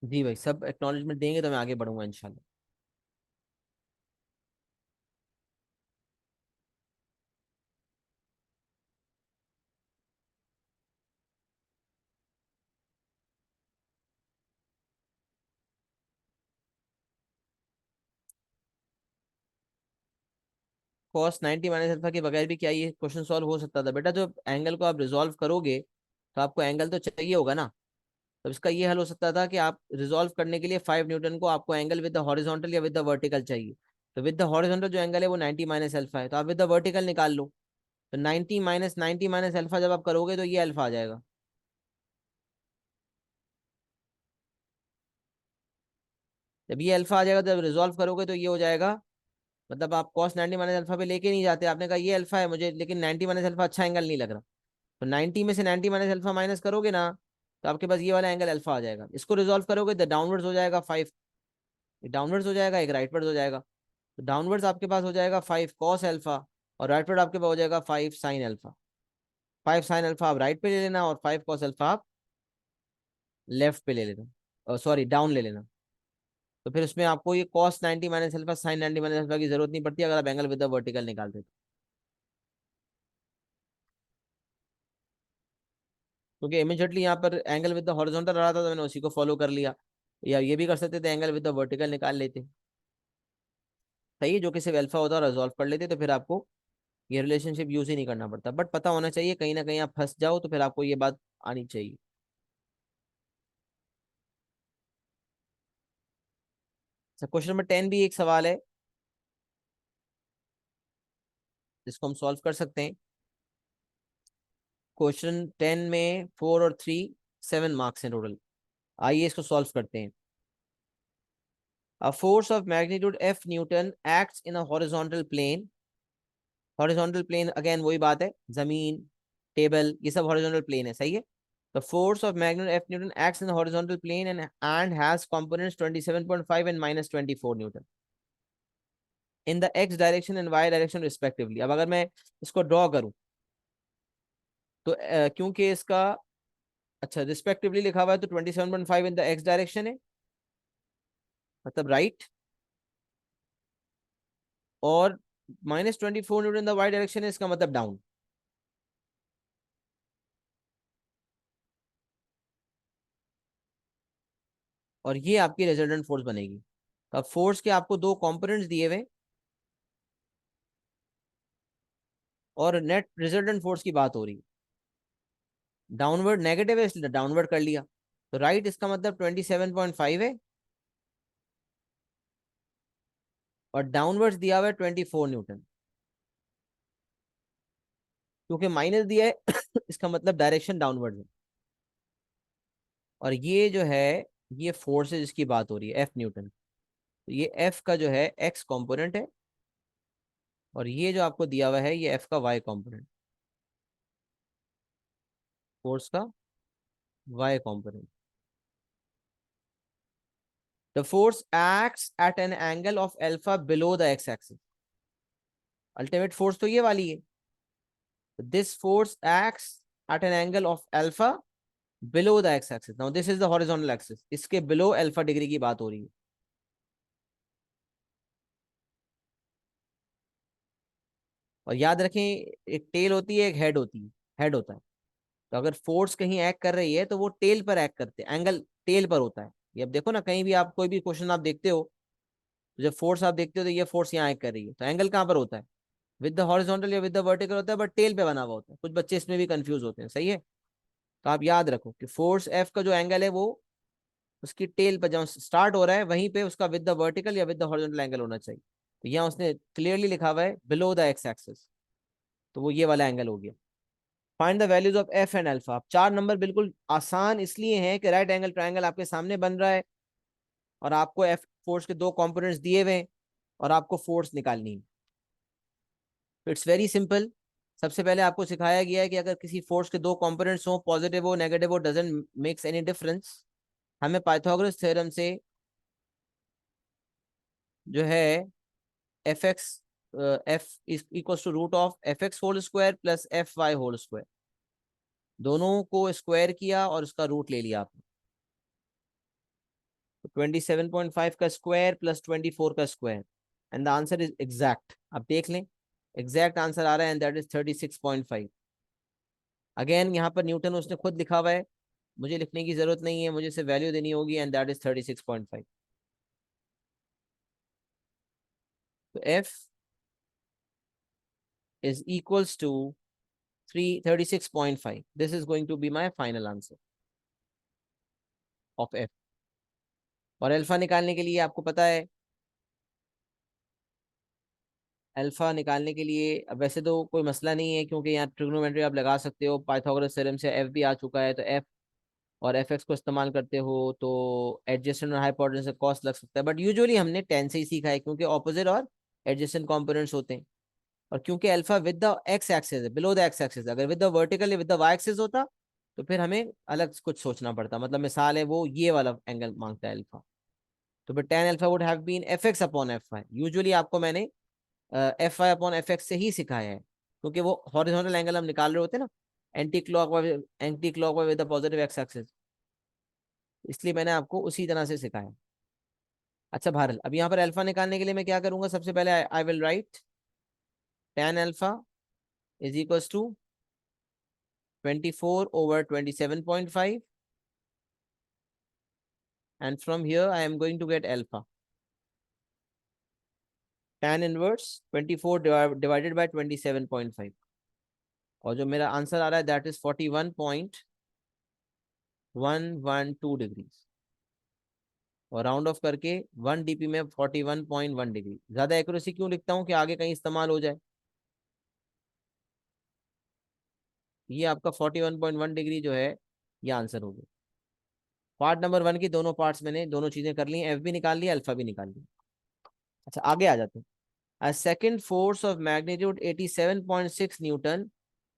जी भाई, सब एक्नॉलेजमेंट देंगे तो मैं आगे बढ़ूंगा इंशाल्लाह। cos 90 माइनस अल्फा के बगैर भी क्या ये क्वेश्चन सॉल्व हो सकता था बेटा? जो एंगल को आप रिजॉल्व करोगे तो आपको एंगल तो चाहिए होगा ना। तो इसका ये हल हो सकता था कि आप रिजॉल्व करने के लिए 5 न्यूटन को आपको एंगल विद द हॉरिजॉन्टल या विद द वर्टिकल चाहिए। तो विद द हॉरिजॉन्टल जो एंगल है वो 90 माइनस अल्फा है, तो आप विद द वर्टिकल निकाल लो। तो 90 माइनस अल्फा जब आप करोगे तो ये अल्फा आ जाएगा। जब ये अल्फा आ जाएगा जब रिजॉल्व करोगे तो ये हो जाएगा, मतलब आप cos 90 माइनस अल्फा पे लेके नहीं जाते, आपने कहा ये अल्फा है मुझे, लेकिन 90 माइनस अल्फा अच्छा एंगल नहीं लग रहा, तो 90 में से 90 माइनस अल्फा माइनस करोगे ना, तो आपके पास ये वाला एंगल अल्फा आ जाएगा। इसको रिजॉल्व करोगे तो डाउनवर्ड्स हो जाएगा 5, एक डाउनवर्ड्स हो जाएगा एक राइटवर्ड्स हो जाएगा। तो डाउनवर्ड्स आपके पास हो जाएगा 5 cos अल्फा, और राइटवर्ड आपके पास हो जाएगा 5 sin अल्फा। 5 sin अल्फा आप राइट पे ले लेना और 5 cos अल्फा आप लेफ्ट पे ले लेना, सॉरी डाउन ले लेना। तो फिर उसमें आपको ये cos 90 minus alpha sin 90 minus alpha की जरूरत नहीं पड़ती अगर आप एंगल विद द वर्टिकल निकालते हो। क्योंकि इमीडिएटली यहाँ पर एंगल विद द हॉरिजॉन्टल आ रहा था तो मैंने उसी को फॉलो कर लिया। या ये भी कर सकते थे, एंगल विद द वर्टिकल निकाल लेते। सही है, जो कि सिर्फ अल्फा होता है, रिजॉल्व कर लेते तो फिर आपको ये रिलेशनशिप यूज ही नहीं करना पड़ता। बट पता होना चाहिए, कहीं ना कहीं आप फंस जाओ तो फिर आपको ये बात आनी चाहिए। क्वेश्चन नंबर 10 भी एक सवाल है जिसको हम सॉल्व कर सकते हैं। क्वेश्चन 10 में 4 और 3 7 मार्क्स हैं टोटल। आइए इसको सॉल्व करते हैं। A force of magnitude F Newton acts in a horizontal plane. Horizontal plane again वही बात है, जमीन, टेबल, ये सब horizontal plane है, सही है। The force of magnitude F Newton acts in a horizontal plane and has components 27.5 and minus 24 Newton in the x direction and y direction respectively। अब अगर मैं इसको ड्रॉ करूं तो क्योंकि इसका अच्छा रिस्पेक्टिवली लिखा हुआ है तो 27.5 इन द एक्स डायरेक्शन है, मतलब राइट, और minus 24 newton the Y direction है, इसका मतलब डाउन। और ये आपकी रिजल्टेंट फोर्स बनेगी। तो अब फोर्स के आपको दो कंपोनेंट्स दिए हुए और नेट रिजल्टेंट फोर्स की बात हो रही है। डाउनवर्ड नेगेटिव है इसलिए डाउनवर्ड कर लिया। तो राइट इसका मतलब 27.5 है और डाउनवर्ड्स दिया हुआ है 24 न्यूटन। क्योंकि माइनस दिया है इसका मतलब डायरेक्शन डाउनवर्ड है। और ये जो है ये फोर्स है जिसकी बात हो रही है, एफ न्यूटन। तो ये एफ का जो है एक्स कंपोनेंट है और ये जो आपको दिया हुआ है ये एफ का वाई कंपोनेंट, फोर्स का Y component. The force acts at an angle of alpha below the X axis. Ultimate force तो ये वाली है। This force acts at an angle of alpha below the X axis. Now this is the horizontal axis, इसके बिलो अल्फा डिग्री की बात हो रही है। और याद रखें, एक टेल होती है, एक हेड होती है, हेड होता है। तो अगर फोर्स कहीं एक्ट कर रही है तो वो टेल पर एक्ट करते हैं, एंगल टेल पर होता है। ये अब देखो ना, कहीं भी आप कोई भी क्वेश्चन आप देखते हो तो जब फोर्स आप देखते हो तो ये फोर्स यहाँ एक्ट कर रही है, तो एंगल कहाँ पर होता है, विद द हॉरिजॉन्टल या विद द वर्टिकल होता है, बट टेल पे बना हुआ होता है। कुछ बच्चे इसमें भी कंफ्यूज होते हैं, सही है। तो आप याद रखो कि फोर्स एफ का जो एंगल है वो उसकी टेल पर जहाँ स्टार्ट हो रहा है वहीं पे उसका विद द वर्टिकल या विद द हॉरिजॉन्टल एंगल होना चाहिए। तो यहाँ उसने क्लियरली लिखा हुआ है बिलो द एक्स एक्सिस, तो वो ये वाला एंगल हो गया। Find the values of F and alpha. अब 4 नंबर बिल्कुल आसान इसलिए हैं कि राइट एंगल ट्रायंगल आपके सामने बन रहा है और आपको एफ फोर्स के दो कंपोनेंट्स दिए हुए हैं और आपको फोर्स निकालनी है। It's very simple. सबसे पहले आपको सिखाया गया है कि अगर किसी फोर्स के दो कंपोनेंट्स हो, पॉजिटिव हो नेगेटिव हो, डजंट मेक्स एनी डिफरेंस। हमें पाइथागोरस थ्योरम से जो है F X F equals to root of F X whole square plus F Y whole square, दोनों को स्क्वायर किया और उसका रूट ले लिया आपने। तो 27.5 का स्क्वायर प्लस 24 का square and the answer is exact. आप देख लें, एग्जैक्ट आंसर आ रहा है एंड दैट इज 36.5। अगेन यहाँ पर न्यूटन उसने खुद लिखा हुआ है, मुझे लिखने की जरूरत नहीं है, मुझे सिर्फ वैल्यू देनी होगी एंड दैट इज 36.5। तो F is equals to 36.5। This is going to be my final answer of F. और अल्फा निकालने के लिए आपको पता है, अल्फा निकालने के लिए अब वैसे तो कोई मसला नहीं है क्योंकि यहाँ ट्रिग्नोमेट्री आप लगा सकते हो, पाइथागोरस थ्योरम से एफ भी आ चुका है, तो एफ और एफ एक्स को इस्तेमाल करते हो तो एडजेसेंट और हाइपोटेन्यूज का कॉस्ट लग सकता है। बट यूजुअली हमने 10 से ही सीखा है क्योंकि ऑपोजिट और एडजेसेंट कंपोनेंट्स होते हैं। और क्योंकि alpha with the X axis है, बिलो द एक्स एक्सिस, अगर विद द वर्टिकल या विद द वाई एक्सिस होता तो फिर हमें अलग कुछ सोचना पड़ता। मतलब मिसाल है वो ये वाला एंगल मांगता है अल्फा, तो फिर tan alpha would have been F X upon F Y. Usually आपको मैंने F Y upon F X से ही सिखाया है क्योंकि वो हॉरिजॉन्टल एंगल हम निकाल रहे होते हैं ना, anti clock wise with the positive X axis, इसलिए मैंने आपको उसी तरह से सिखाया। अच्छा बहरहाल, अब यहाँ पर अल्फा निकालने के लिए मैं क्या करूंगा, सबसे पहले I will write tan alpha is equals to 24/27.5, and from here I am going to get alpha. Tan inverse 24 divided by 27.5, और जो मेरा आंसर आ रहा है दैट इज 41.112 डिग्रीज, और राउंड ऑफ करके 1 dp में 41.1 डिग्री। ज्यादा एक्यूरेसी क्यों लिखता हूँ कि आगे कहीं इस्तेमाल हो जाए। ये आपका 41.1 डिग्री जो है ये आंसर हो गया। पार्ट नंबर 1 की दोनों पार्ट्स मैंने दोनों चीजें कर ली, एफ भी निकाल लिया, अल्फा भी निकाल लिया। अच्छा आगे आ जाते हैं। A second force of magnitude 87.6 Newton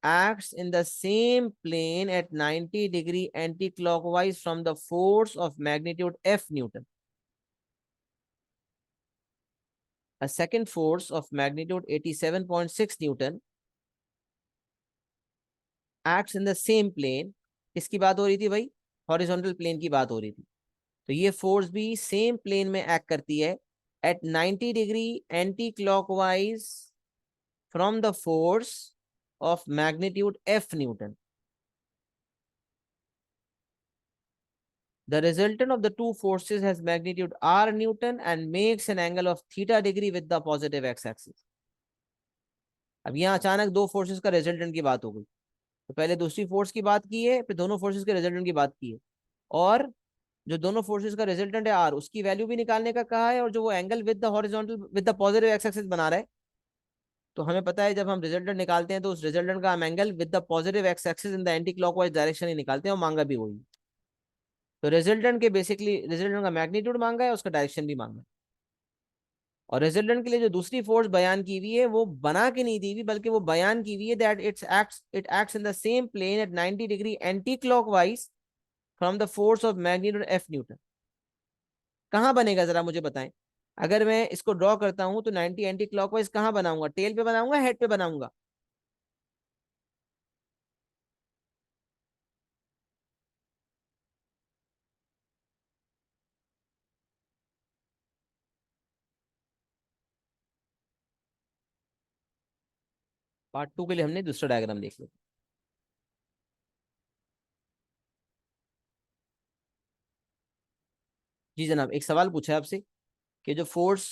acts in the same plane at 90 degree anti-clockwise from the force of magnitude F Newton. A second force of magnitude 87.6 Newton acts in the same plane. किसकी बात हो रही थी भाई? हॉरिजॉन्टल प्लेन की बात हो रही थी। तो ये फोर्स भी सेम प्लेन में एक्ट करती है at 90 degree anticlockwise from the force of magnitude F Newton. The resultant of the two forces has magnitude R Newton and makes an angle of theta degree with the positive x-axis. अब यहाँ अचानक दो फोर्सेस का रिजल्टेंट की बात हो गई। तो पहले दूसरी फोर्स की बात की है, फिर दोनों फोर्सेस के रिजल्टेंट की बात की है, और जो दोनों फोर्सेस का रिजल्टेंट है आर उसकी वैल्यू भी निकालने का कहा है, और जो वो angle with the horizontal with the positive X axis बना रहा है। तो हमें पता है जब हम रिजल्टेंट निकालते हैं तो उस रिजल्टेंट का हम angle with the positive X axis in the anti clockwise direction ही निकालते हैं, और मांगा भी वही। तो रिजल्टेंट के बेसिकली रिजल्टेंट का मैग्नीट्यूड मांगा है, उसका डायरेक्शन भी मांगा है। और रिजल्टेंट के लिए जो दूसरी फोर्स बयान की हुई है वो बना के नहीं दी हुई, बल्कि वो बयान की हुई है that it acts in the same plane at 90 degree anticlockwise from the force of magnitude F newton. कहाँ बनेगा जरा मुझे बताएं। अगर मैं इसको ड्रॉ करता हूं तो 90 एंटी क्लॉकवाइज कहाँ बनाऊंगा? टेल पे बनाऊंगा, हेड पे बनाऊंगा? पार्ट 2 के लिए हमने दूसरा डायग्राम देख लिया। जी जनाब, एक सवाल पूछा है आपसे कि जो फोर्स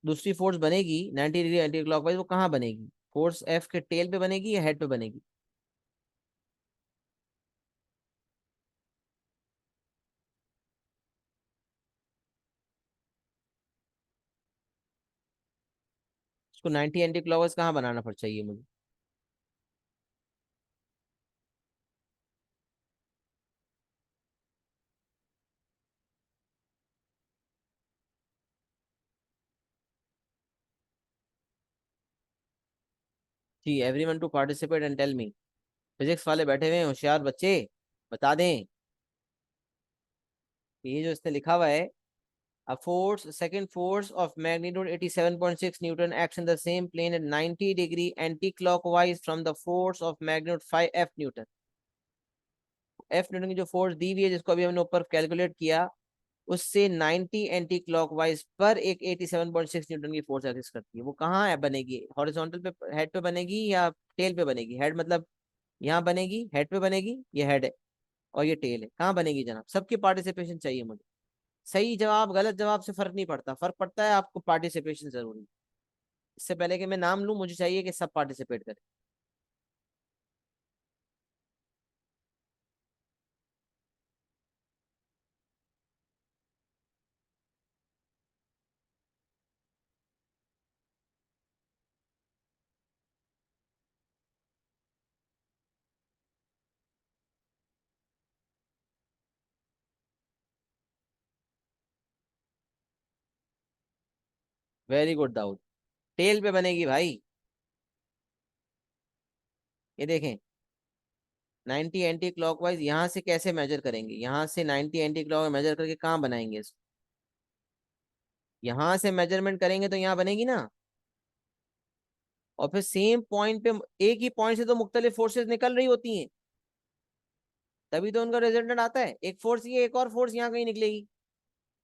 दूसरी फोर्स बनेगी 90 डिग्री एंटी क्लॉकवाइज वो कहाँ बनेगी? फोर्स एफ के टेल पे बनेगी या हेड पे बनेगी? उसको 90 एंटी क्लॉकवाइज कहाँ बनाना पड़ चाहिए मुझे? जी, everyone to participate and tell me. Physics वाले बैठे हुए हैं होशियार बच्चे, बता दें। ये जो इसने लिखा हुआ है, a force second force of magnitude 87.6 Newton acts in the same plane at 90 degree anti-clockwise from the force of magnitude 5 F Newton. F Newton की जो फोर्स दी हुई है जिसको अभी हमने ऊपर कैलकुलेट किया, उससे 90 एंटी क्लॉकवाइज पर एक 87.6 न्यूटन की फोर्स एक्सिस्ट करती है। वो कहाँ है बनेगी? हॉरिजॉन्टल पे हेड पे बनेगी या टेल पे बनेगी? हेड मतलब यहाँ बनेगी, हेड पे बनेगी, ये हेड है और ये टेल है। कहाँ बनेगी जनाब? सबकी पार्टिसिपेशन चाहिए मुझे। सही जवाब गलत जवाब से फर्क नहीं पड़ता, फर्क पड़ता है आपको पार्टिसिपेशन जरूरी है। इससे पहले कि मैं नाम लूं मुझे चाहिए कि सब पार्टिसिपेट करें। वेरी गुड दाऊद, टेल पे बनेगी भाई। ये देखें 90 एंटी क्लॉकवाइज यहाँ से कैसे मेजर करेंगे? यहाँ से 90 एंटी क्लॉक मेजर करके कहाँ बनाएंगे इसको? यहाँ से मेजरमेंट करेंगे तो यहाँ बनेगी ना। और फिर सेम पॉइंट पे एक ही पॉइंट से तो मुख्तलिफ फोर्सेस निकल रही होती हैं, तभी तो उनका रिजल्टेंट आता है। एक फोर्स ये, एक और फोर्स यहाँ कहीं निकलेगी,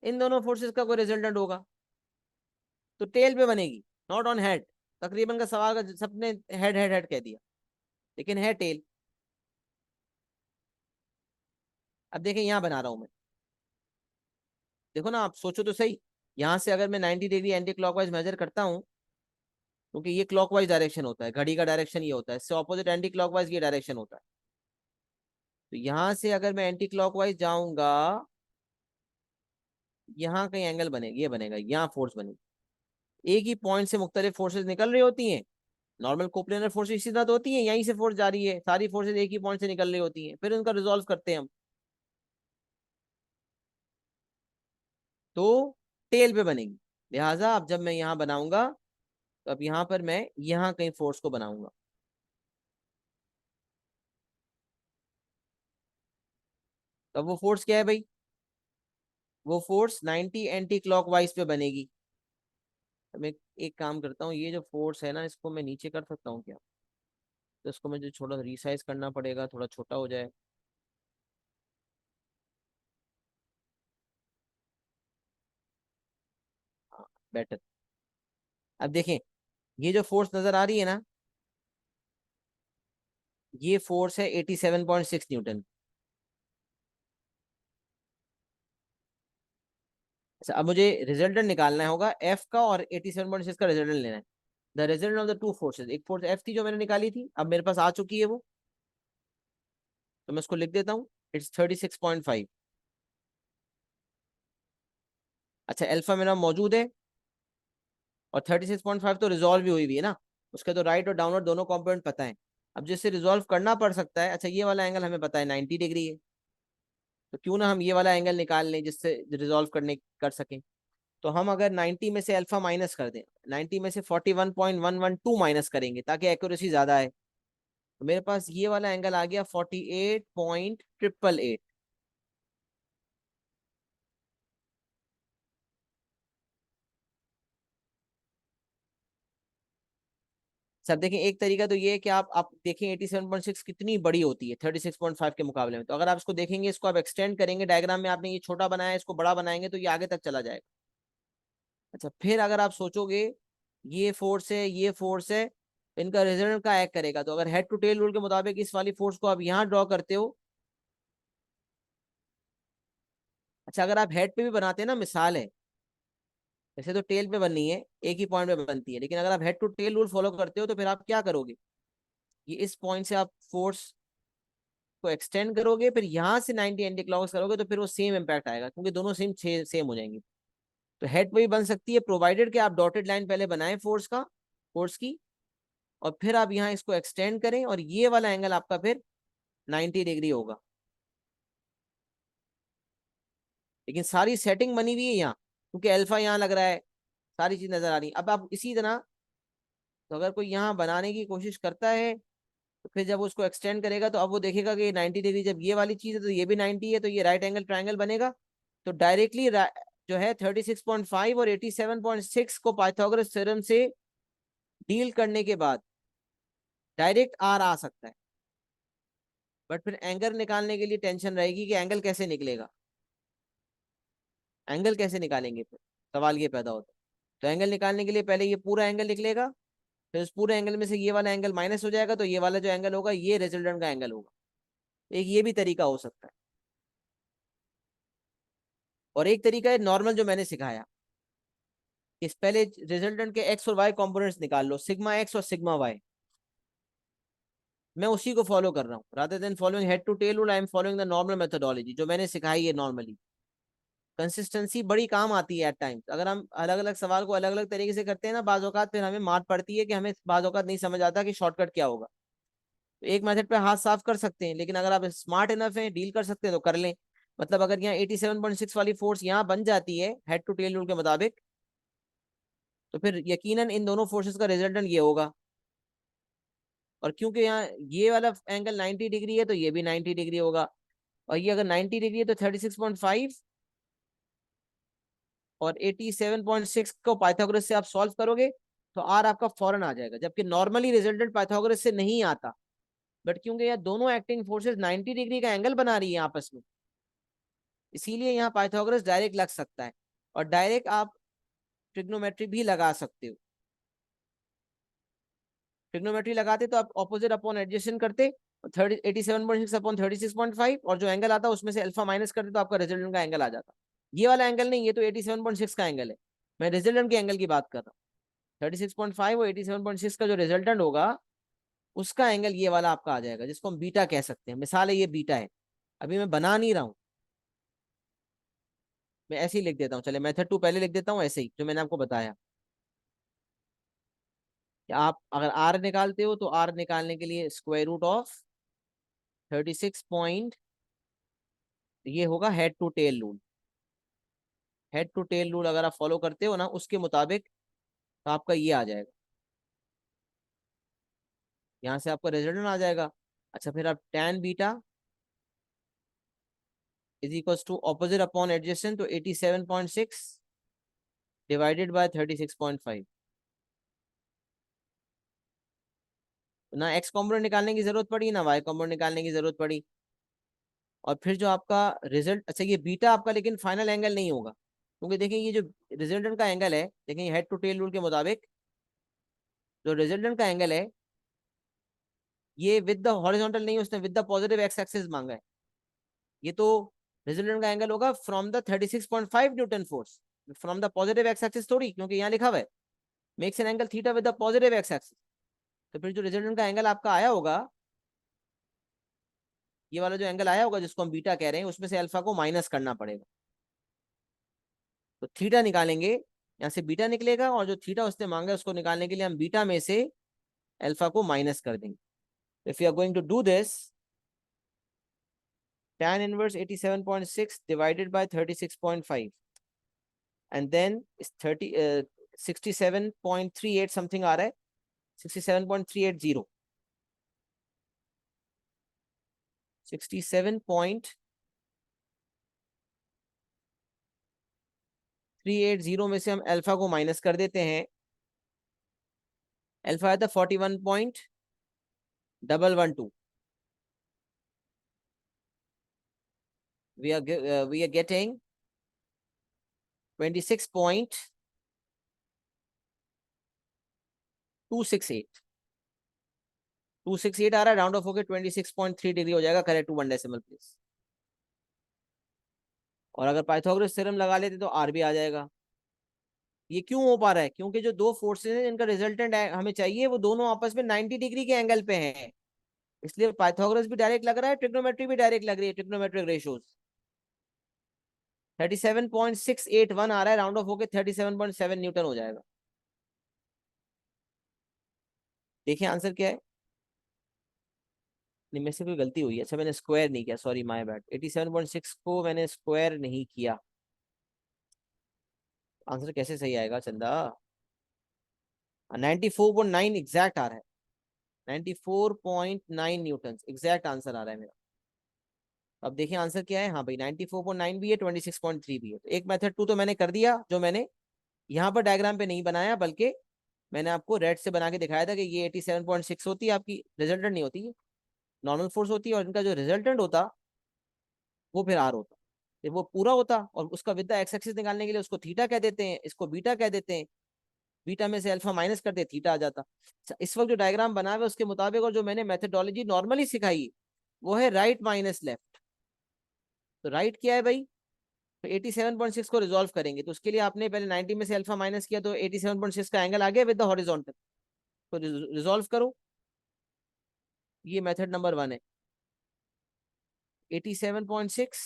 इन दोनों फोर्सेस का कोई रिजल्टेंट होगा। तो टेल पे बनेगी, नॉट ऑन हेड। तकरीबन का सवाल का सबने हेड हेड हेड कह दिया, लेकिन है टेल। अब देखें यहाँ बना रहा हूं मैं, देखो ना आप सोचो तो सही, यहाँ से अगर मैं 90 डिग्री एंटी क्लॉकवाइज मेजर करता हूँ, क्योंकि ये क्लॉकवाइज डायरेक्शन होता है, घड़ी का डायरेक्शन ये होता है, इससे ऑपोजिट एंटी क्लॉकवाइज ये डायरेक्शन होता है। तो यहाँ से अगर मैं एंटी क्लॉकवाइज जाऊंगा, यहाँ कहीं एंगल बनेगा, ये बनेगा, यहाँ फोर्स बनेगी। एक ही पॉइंट से मुख्तलिफ फोर्सेज निकल रही होती हैं। नॉर्मल कोप्लेनर फोर्सेज इसी तरह तो होती हैं, यहीं से फोर्स जा रही है, सारी फोर्सेज एक ही पॉइंट से निकल रही होती हैं, फिर उनका रिजॉल्व करते हैं हम। तो टेल पे बनेगी। लिहाजा अब जब मैं यहाँ बनाऊंगा, तो अब यहाँ पर मैं यहाँ कहीं फोर्स को बनाऊंगा। तब वो फोर्स क्या है भाई? वो फोर्स 90 एंटी क्लॉकवाइज पे बनेगी। तो मैं एक काम करता हूँ, ये जो फोर्स है ना, इसको मैं नीचे कर सकता हूँ क्या? तो इसको मुझे थोड़ा रिसाइज करना पड़ेगा, थोड़ा छोटा हो जाए। हाँ, बेटर। अब देखें, ये जो फोर्स नजर आ रही है ना, ये फोर्स है 87.6 न्यूटन। अच्छा, अब मुझे रिजल्टेंट निकालना होगा एफ का, और 87.6 का रिजल्टेंट लेना है। The result of the two forces, एक फोर्स एफ थी जो मैंने निकाली थी, अब मेरे पास आ चुकी है वो, तो मैं उसको लिख देता हूँ। इट्स 36.5। अच्छा, अल्फा मेरा मौजूद है, और 36.5 तो रिजॉल्व भी हुई हुई है ना, उसके तो राइट और डाउनवर्ड दोनों कॉम्पोनेंट पता है। अब जिससे रिजॉल्व करना पड़ सकता है, अच्छा ये वाला एंगल हमें पता है 90 डिग्री है, तो क्यों ना हम ये वाला एंगल निकाल लें जिससे रिजॉल्व करने कर सकें। तो हम अगर 90 में से अल्फा माइनस कर दें, 90 में से 41.112 माइनस करेंगे ताकि एक्यूरेसी ज्यादा है, तो मेरे पास ये वाला एंगल आ गया 48.888। सर देखें, एक तरीका तो ये है कि आप देखें 87.6 कितनी बड़ी होती है 36.5 के मुकाबले में, तो अगर आप इसको देखेंगे, इसको आप एक्सटेंड करेंगे, डायग्राम में आपने ये छोटा बनाया है, इसको बड़ा बनाएंगे तो ये आगे तक चला जाएगा। अच्छा, फिर अगर आप सोचोगे, ये फोर्स है, ये फोर्स है, इनका रिजल्ट का एक्ट करेगा, तो अगर हेड टू टेल रूल के मुताबिक इस वाली फोर्स को आप यहाँ ड्रॉ करते हो। अच्छा, अगर आप हेड पे भी बनाते हैं ना, मिसाल है, वैसे तो टेल पे बननी है, एक ही पॉइंट पे बनती है, लेकिन अगर आप head to tail rule follow करते हो, तो फिर आप क्या करोगे, ये इस पॉइंट से आप फोर्स को एक्सटेंड करोगे, फिर यहाँ से 90 एंटी क्लॉक करोगे, तो फिर वो सेम इम्पैक्ट आएगा, क्योंकि दोनों सेम सेम हो जाएंगे। तो हेड पे भी बन सकती है, प्रोवाइडेड कि आप डॉटेड लाइन पहले बनाएं फोर्स की, और फिर आप यहाँ इसको एक्सटेंड करें, और ये वाला एंगल आपका फिर 90 डिग्री होगा। लेकिन सारी सेटिंग बनी हुई है यहाँ, क्योंकि अल्फा यहाँ लग रहा है, सारी चीज नजर आ रही है। अब आप इसी तरह, तो अगर कोई यहाँ बनाने की कोशिश करता है, तो फिर जब उसको एक्सटेंड करेगा, तो अब वो देखेगा कि 90 डिग्री, जब ये वाली चीज है तो ये भी 90 है, तो ये राइट एंगल ट्रायंगल बनेगा। तो डायरेक्टली जो है 36.5 और 87.6 को पाइथागोरस थ्योरम से डील करने के बाद डायरेक्ट आर आ सकता है। बट फिर एंगल निकालने के लिए टेंशन रहेगी कि एंगल कैसे निकलेगा, एंगल कैसे निकालेंगे, फिर सवाल ये पैदा होता है। तो एंगल निकालने के लिए पहले ये पूरा एंगल निकलेगा, फिर उस पूरे एंगल में से ये वाला एंगल माइनस हो जाएगा, तो ये वाला जो एंगल होगा ये रिजल्टेंट का एंगल होगा। एक ये भी तरीका हो सकता है, और एक तरीका है नॉर्मल जो मैंने सिखाया, इस पहले रिजल्टेंट के एक्स और वाई कंपोनेंट्स निकाल लो, सिग्मा एक्स और सिग्मा वाई। मैं उसी को फॉलो कर रहा हूँ, rather than following head to tail rule, I am following the normal methodology जो मैंने सिखाई है नॉर्मली। कंसिस्टेंसी बड़ी काम आती है एट टाइम्स, अगर हम अलग अलग सवाल को अलग अलग तरीके से करते हैं ना, बाज औकात फिर हमें मार पड़ती है कि हमें बाज औकात नहीं समझ आता कि शॉर्टकट क्या होगा। तो एक मेथड पे हाथ साफ कर सकते हैं, लेकिन अगर आप स्मार्ट इनफ हैं, डील कर सकते हैं, तो कर लें। मतलब अगर यहाँ 87.6 वाली फोर्स यहाँ बन जाती है हेड टू टेल रूल के मुताबिक, तो फिर यकीनन इन दोनों फोर्सेस का रिजल्टेंट ये होगा। और क्योंकि यहाँ ये वाला एंगल 90 डिग्री है, तो ये भी 90 डिग्री होगा। और ये अगर 90 डिग्री है, तो 36.5 और 87.6 को पाइथागोरस से आप सॉल्व करोगे, तो आर आपका फौरन आ जाएगा, जबकि नॉर्मली रिजल्टेंट पाइथागोरस से नहीं आता। बट क्योंकि यहाँ दोनों एक्टिंग फोर्सेस 90 डिग्री का एंगल बना रही है आपस में, इसीलिए यहाँ पाइथागोरस डायरेक्ट लग सकता है। और डायरेक्ट आप ट्रिग्नोमेट्री भी लगा सकते हो। ट्रिग्नोमेट्री लगाते तो आप ऑपोजिट अपॉन एडजेसेंट करते, 87.6 अपॉन 36.5, और जो एंगल आता है उसमें से अल्फा माइनस कर दे तो आपका रिजल्टेंट का एंगल आ जाता। ये वाला एंगल नहीं, ये तो 87.6 का एंगल है, मैं रिजल्टेंट के एंगल की बात कर रहा हूँ। 36.5 और 87.6 का जो रिजल्टेंट होगा उसका एंगल ये वाला आपका आ जाएगा, जिसको हम बीटा कह सकते हैं। मिसाल है ये बीटा है, अभी मैं बना नहीं रहा हूँ, मैं ऐसे ही लिख देता हूँ। चले मेथड 2 पहले लिख देता हूँ ऐसे ही जो मैंने आपको बताया कि आप अगर आर निकालते हो तो आर निकालने के लिए स्क्वायर रूट ऑफ 36 पॉइंट, ये होगा head to tail rule. Head to tail rule अगर आप फॉलो करते हो ना उसके मुताबिक, तो आपका ये आ जाएगा, यहाँ से आपका रिजल्टेंट आ जाएगा। अच्छा, फिर आप tan beta is equals to opposite upon adjacent, तो 87.6 डिवाइडेड बाय 36.5। ना एक्स कॉम्पोनेंट निकालने की जरूरत पड़ी ना वाई कॉम्पोनेंट निकालने की जरूरत पड़ी। और फिर जो आपका रिजल्ट, अच्छा ये बीटा आपका लेकिन फाइनल एंगल नहीं होगा, क्योंकि देखिए ये जो रिजल्टेंट का एंगल है, देखिए हेड टू टेल रूल के मुताबिक जो रिजल्टेंट का एंगल है ये विद द हॉरिजॉन्टल नहीं, उसने with the positive X axis मांगा है। ये तो रिजल्टेंट का एंगल होगा from the 36.5 Newton force, from the positive X axis थोड़ी, क्योंकि यहाँ लिखा हुआ है makes an angle theta with the positive X axis. तो फिर जो रिजल्टेंट का एंगल आपका आया होगा, ये वाला जो एंगल आया होगा जिसको हम बीटा कह रहे हैं, उसमें से अल्फा को माइनस करना पड़ेगा। तो थीटा निकालेंगे, यहाँ से बीटा निकलेगा, और जो थीटा उसने मांगा उसको निकालने के लिए हम बीटा में से अल्फा को माइनस कर देंगे। If you are going to do this, tan inverse 87.6 divided by 36.5 and then is 67.38 something आ रहा है, 67.380, 67.380 में से हम अल्फा को माइनस कर देते हैं। अल्फा आया था 41.112, we are getting 26.268, 268 आ रहा है, राउंड ऑफ होकर 26.3 डिग्री हो जाएगा, करेक्ट टू 1 डेसिमल प्लेस। और अगर पाइथागोरस थ्योरम लगा लेते तो आर भी आ जाएगा। ये क्यों हो पा रहा है? क्योंकि जो दो फोर्सेस हैं जिनका रिजल्टेंट हमें चाहिए वो दोनों आपस में 90 डिग्री के एंगल पे हैं, इसलिए पाइथागोरस भी डायरेक्ट लग रहा है, ट्रिग्नोमेट्री भी डायरेक्ट लग रही है, ट्रिग्नोमेट्रिक रेशियोज। 37.681 आ रहा है, राउंड ऑफ होके 37.7 न्यूटन हो जाएगा। देखिए आंसर क्या है। नहीं, मेरे से कोई गलती हुई है, अच्छा मैंने स्क्वायर नहीं किया, सॉरी माय बैड, 87.6 को मैंने स्क्वायर नहीं किया। आंसर कैसे सही आएगा चंदा? 94.9 एग्जैक्ट आ रहा है, 94.9 न्यूटन एग्जैक्ट आंसर आ रहा है मेरा। अब देखिए आंसर क्या है। हाँ भाई, 94.9 भी है, 26.3 भी है। तो एक मेथड 2 तो मैंने कर दिया, जो मैंने यहाँ पर डायग्राम पे नहीं बनाया, बल्कि मैंने आपको रेड से बना के दिखाया था कि ये 87.6 होती है आपकी, रिजल्टेंट नहीं होती है, नॉर्मल फोर्स होती है, और इनका जो रिजल्टेंट होता वो फिर आर होता। फिर वो पूरा होता और उसका विद द एक्स एक्सिस निकालने के लिए उसको थीटा कह देते हैं, इसको बीटा कह देते हैं, बीटा में से अल्फा माइनस करते थीटा आ जाता। अच्छा, इस वक्त जो डायग्राम बना हुआ है उसके मुताबिक, और जो मैंने मेथडोलॉजी नॉर्मली सिखाई वो है राइट माइनस लेफ्ट। तो राइट क्या है भाई? तो 87.6 को रिजॉल्व करेंगे, तो उसके लिए आपने पहले 90 में से अल्फा माइनस किया, तो 87.6 का एंगल आ गया विद द हॉरिजॉन्टल। तो रिजॉल्व करो, ये मेथड नंबर 1 है। 87.6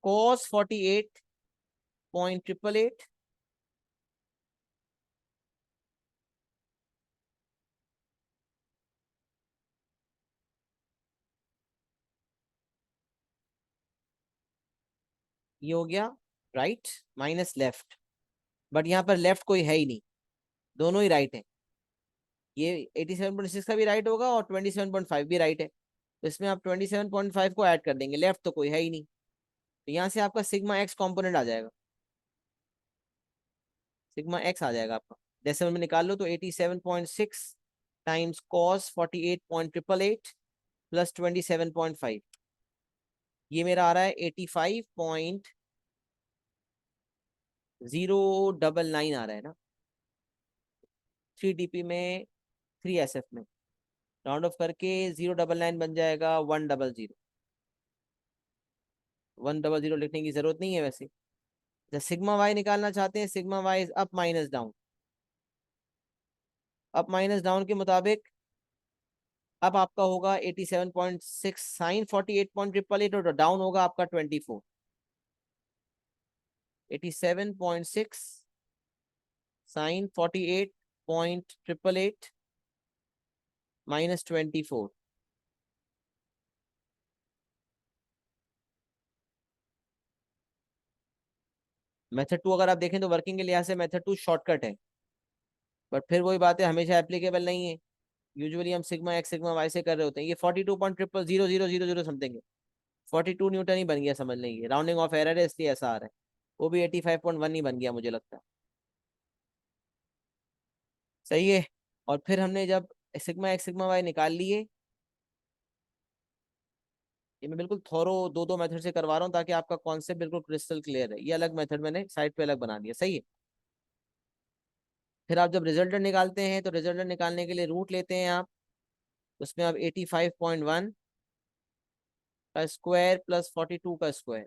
cos 48.888, ये हो गया राइट माइनस लेफ्ट। बट यहाँ पर लेफ्ट कोई है ही नहीं, दोनों ही राइट है। ये 87.6 का भी राइट होगा और 27.5 भी राइट है, तो इसमें आप 27.5 को ऐड कर देंगे, लेफ्ट तो कोई है ही नहीं। तो यहाँ से आपका सिग्मा एक्स कॉम्पोनेंट आ जाएगा, सिग्मा एक्स आ जाएगा आपका। डेसिमल में निकाल लो तो 87.6 टाइम्स कॉस 48.888 प्लस 27.5, ये मेरा आ रहा है 85.099 आ रहा है ना, 3 DP में 3 SF में। राउंड ऑफ करके 099 बन जाएगा 100। 100 लिखने की जरूरत नहीं है वैसे। जब सिग्मा वाई निकालना चाहते हैं, sigma Y is up minus down. Up minus down के मुताबिक अब आपका होगा 87.6 साइन 48.888 और डाउन होगा आपका 24। 87.6 साइन 48.888 -24। मेथड टू अगर आप देखें तो वर्किंग के लिहाज से मेथड टू शॉर्टकट है, बट फिर वही बात है, हमेशा एप्लीकेबल नहीं है। यूजुअली हम सिग्मा एक्स सिग्मा वाई से कर रहे होते हैं। ये 42.00000 समथिंग है, 42 न्यूटन ही बन गया, समझ लेंगे राउंडिंग ऑफ एरर है इसलिए ऐसा आ रहा है। वो भी 85.1 ही बन गया मुझे लगता है। सही है। और फिर हमने जब सिग्मा एक्स सिग्मा वाई निकाल लिए, ये मैं बिल्कुल थोरो दो दो मेथड से करवा रहा हूँ ताकि आपका कॉन्सेप्ट बिल्कुल क्रिस्टल क्लियर है। ये अलग मेथड मैंने साइड पे अलग बना दिया, सही है। फिर आप जब रिजल्टेंट निकालते हैं तो रिजल्टेंट निकालने के लिए रूट लेते हैं आप। उसमें आप 85.1 का स्क्वायर प्लस 42 का square,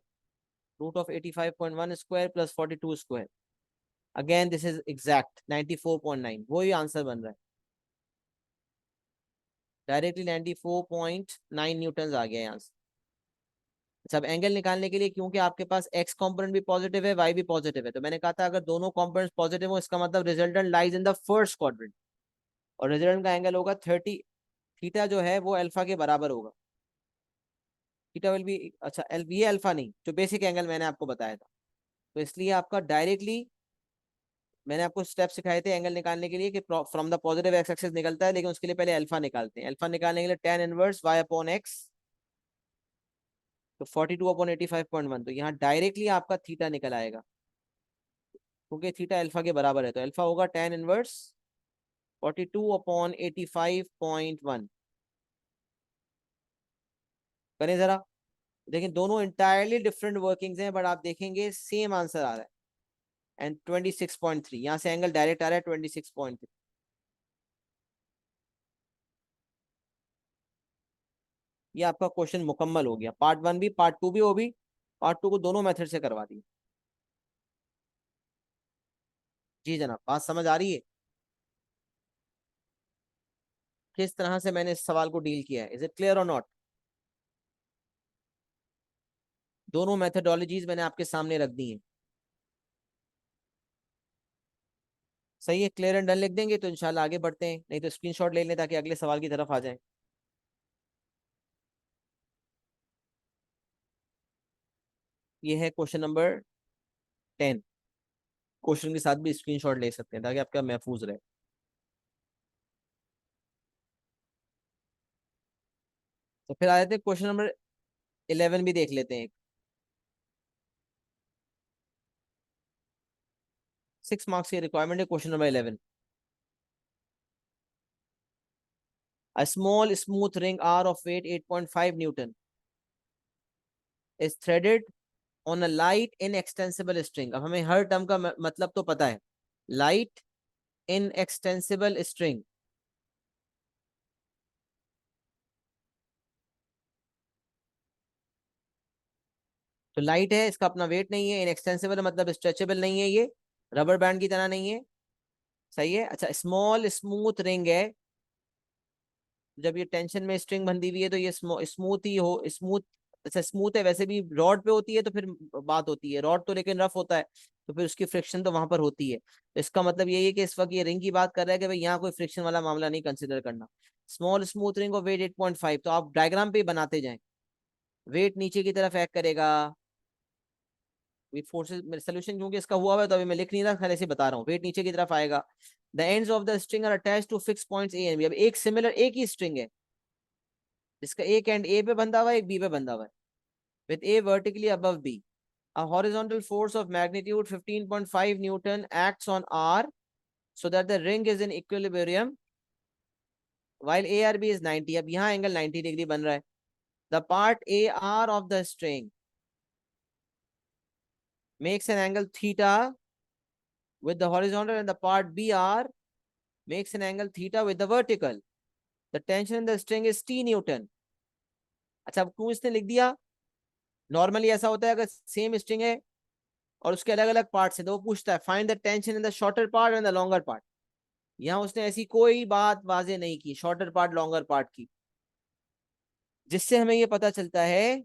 root of 85.1 square plus 42 square. Again this is exact 94.9, वही आंसर बन रहा है। डायरेक्टली 94.9 न्यूटन आ गया यहाँ से। सब एंगल निकालने के लिए, क्योंकि आपके पास एक्स कंपोनेंट भी पॉजिटिव है वाई भी पॉजिटिव है, तो मैंने कहा था अगर दोनों कंपोनेंट्स पॉजिटिव हो इसका मतलब resultant lies in the first quadrant, और रिजल्टेंट का एंगल होगा 30। थीटा जो है वो अल्फा के बराबर होगा। थीटा विल बी, अच्छा ये अल्फा नहीं, जो बेसिक एंगल मैंने आपको बताया था। तो इसलिए आपका डायरेक्टली मैंने आपको स्टेप सिखाए थे एंगल निकालने के लिए कि from the positive X axis निकलता है, लेकिन उसके लिए पहले अल्फा निकालते हैं। अल्फा निकालने के लिए tan inverse y upon x, तो 42 अपॉन 85.1, तो यहाँ डायरेक्टली आपका थीटा निकल आएगा क्योंकि थीटा अल्फा के बराबर है। तो अल्फा होगा tan इनवर्स 42 अपॉन 85.1। करें जरा, लेकिन दोनों इंटायरली डिफरेंट वर्किंग्स हैं, बट आप देखेंगे सेम आंसर आ रहा है। एंड 26.3 यहाँ से एंगल डायरेक्ट आ रहा है 26.3। ये आपका क्वेश्चन मुकम्मल हो गया। पार्ट वन भी पार्ट टू भी हो भी, पार्ट टू को दोनों मेथड से करवा दी। जी जनाब, बात समझ आ रही है किस तरह से मैंने इस सवाल को डील किया है? इज इट क्लियर और नॉट? दोनों मेथडोलॉजीज मैंने आपके सामने रख दी हैं। सही है, क्लियर एंड डन लिख देंगे तो इंशाल्लाह आगे बढ़ते हैं, नहीं तो स्क्रीनशॉट ले लें ताकि अगले सवाल की तरफ आ जाए। ये है क्वेश्चन नंबर 10। क्वेश्चन के साथ भी स्क्रीनशॉट ले सकते हैं ताकि आपका महफूज रहे। तो फिर आ जाते हैं क्वेश्चन नंबर 11 भी देख लेते हैं। 6 मार्क्स की रिक्वायरमेंट है question number 11। A small smooth ring R of weight 8.5 Newton is threaded on a light inextensible string। अब हमें हर टर्म का मतलब तो पता है। लाइट inextensible string, तो लाइट है, इसका अपना वेट नहीं है। इनएक्सटेंसिबल मतलब स्ट्रेचेबल नहीं है, ये रबर बैंड की तरह नहीं है। सही है। अच्छा, स्मॉल स्मूथ रिंग है। जब ये टेंशन में स्ट्रिंग बंधी हुई है तो ये स्मूथ ही हो, स्मूथ। अच्छा स्मूथ है, वैसे भी रॉड पे होती है तो फिर बात होती है, रॉड तो लेकिन रफ होता है तो फिर उसकी फ्रिक्शन तो वहां पर होती है। तो इसका मतलब यही है कि इस वक्त ये रिंग की बात कर रहा है कि भाई यहाँ कोई फ्रिक्शन वाला मामला नहीं कंसिडर करना। स्मॉल स्मूथ रिंग और वेट 8.5, तो आप डायग्राम पे ही बनाते जाएं। वेट नीचे की तरफ एक्ट करेगा विद फोर्सेस। मेरे सोल्यूशन क्योंकि इसका हुआ है तो अभी मैं लिख नहीं रहा, खाली ऐसे बता रहा हूँ। वेट नीचे की तरफ आएगा। The ends of the string are attached to fix points A and B. अब एक सिमिलर एक ही स्ट्रिंग है जिसका एक एंड ए पे बंधा हुआ है, एक बी पे बंधा हुआ है, with A vertically above B. A horizontal force of magnitude 15.5 Newton acts on R so that the ring is in equilibrium while ARB is 90। अब यहाँ एंगल 90 डिग्री बन रहा है। The part AR of the string makes an angle theta with the horizontal and the part BR makes an angle theta with the vertical। The tension in the string is T Newton. अच्छा, अब क्यों इसने लिख दिया? नॉर्मली ऐसा होता है अगर सेम स्ट्रिंग है और उसके अलग अलग पार्ट्स हैं तो वो पूछता है find the tension in the shorter part and the longer part. यहाँ उसने ऐसी कोई बात वाजे नहीं की शॉर्टर पार्ट लॉन्गर पार्ट की, जिससे हमें ये पता चलता है,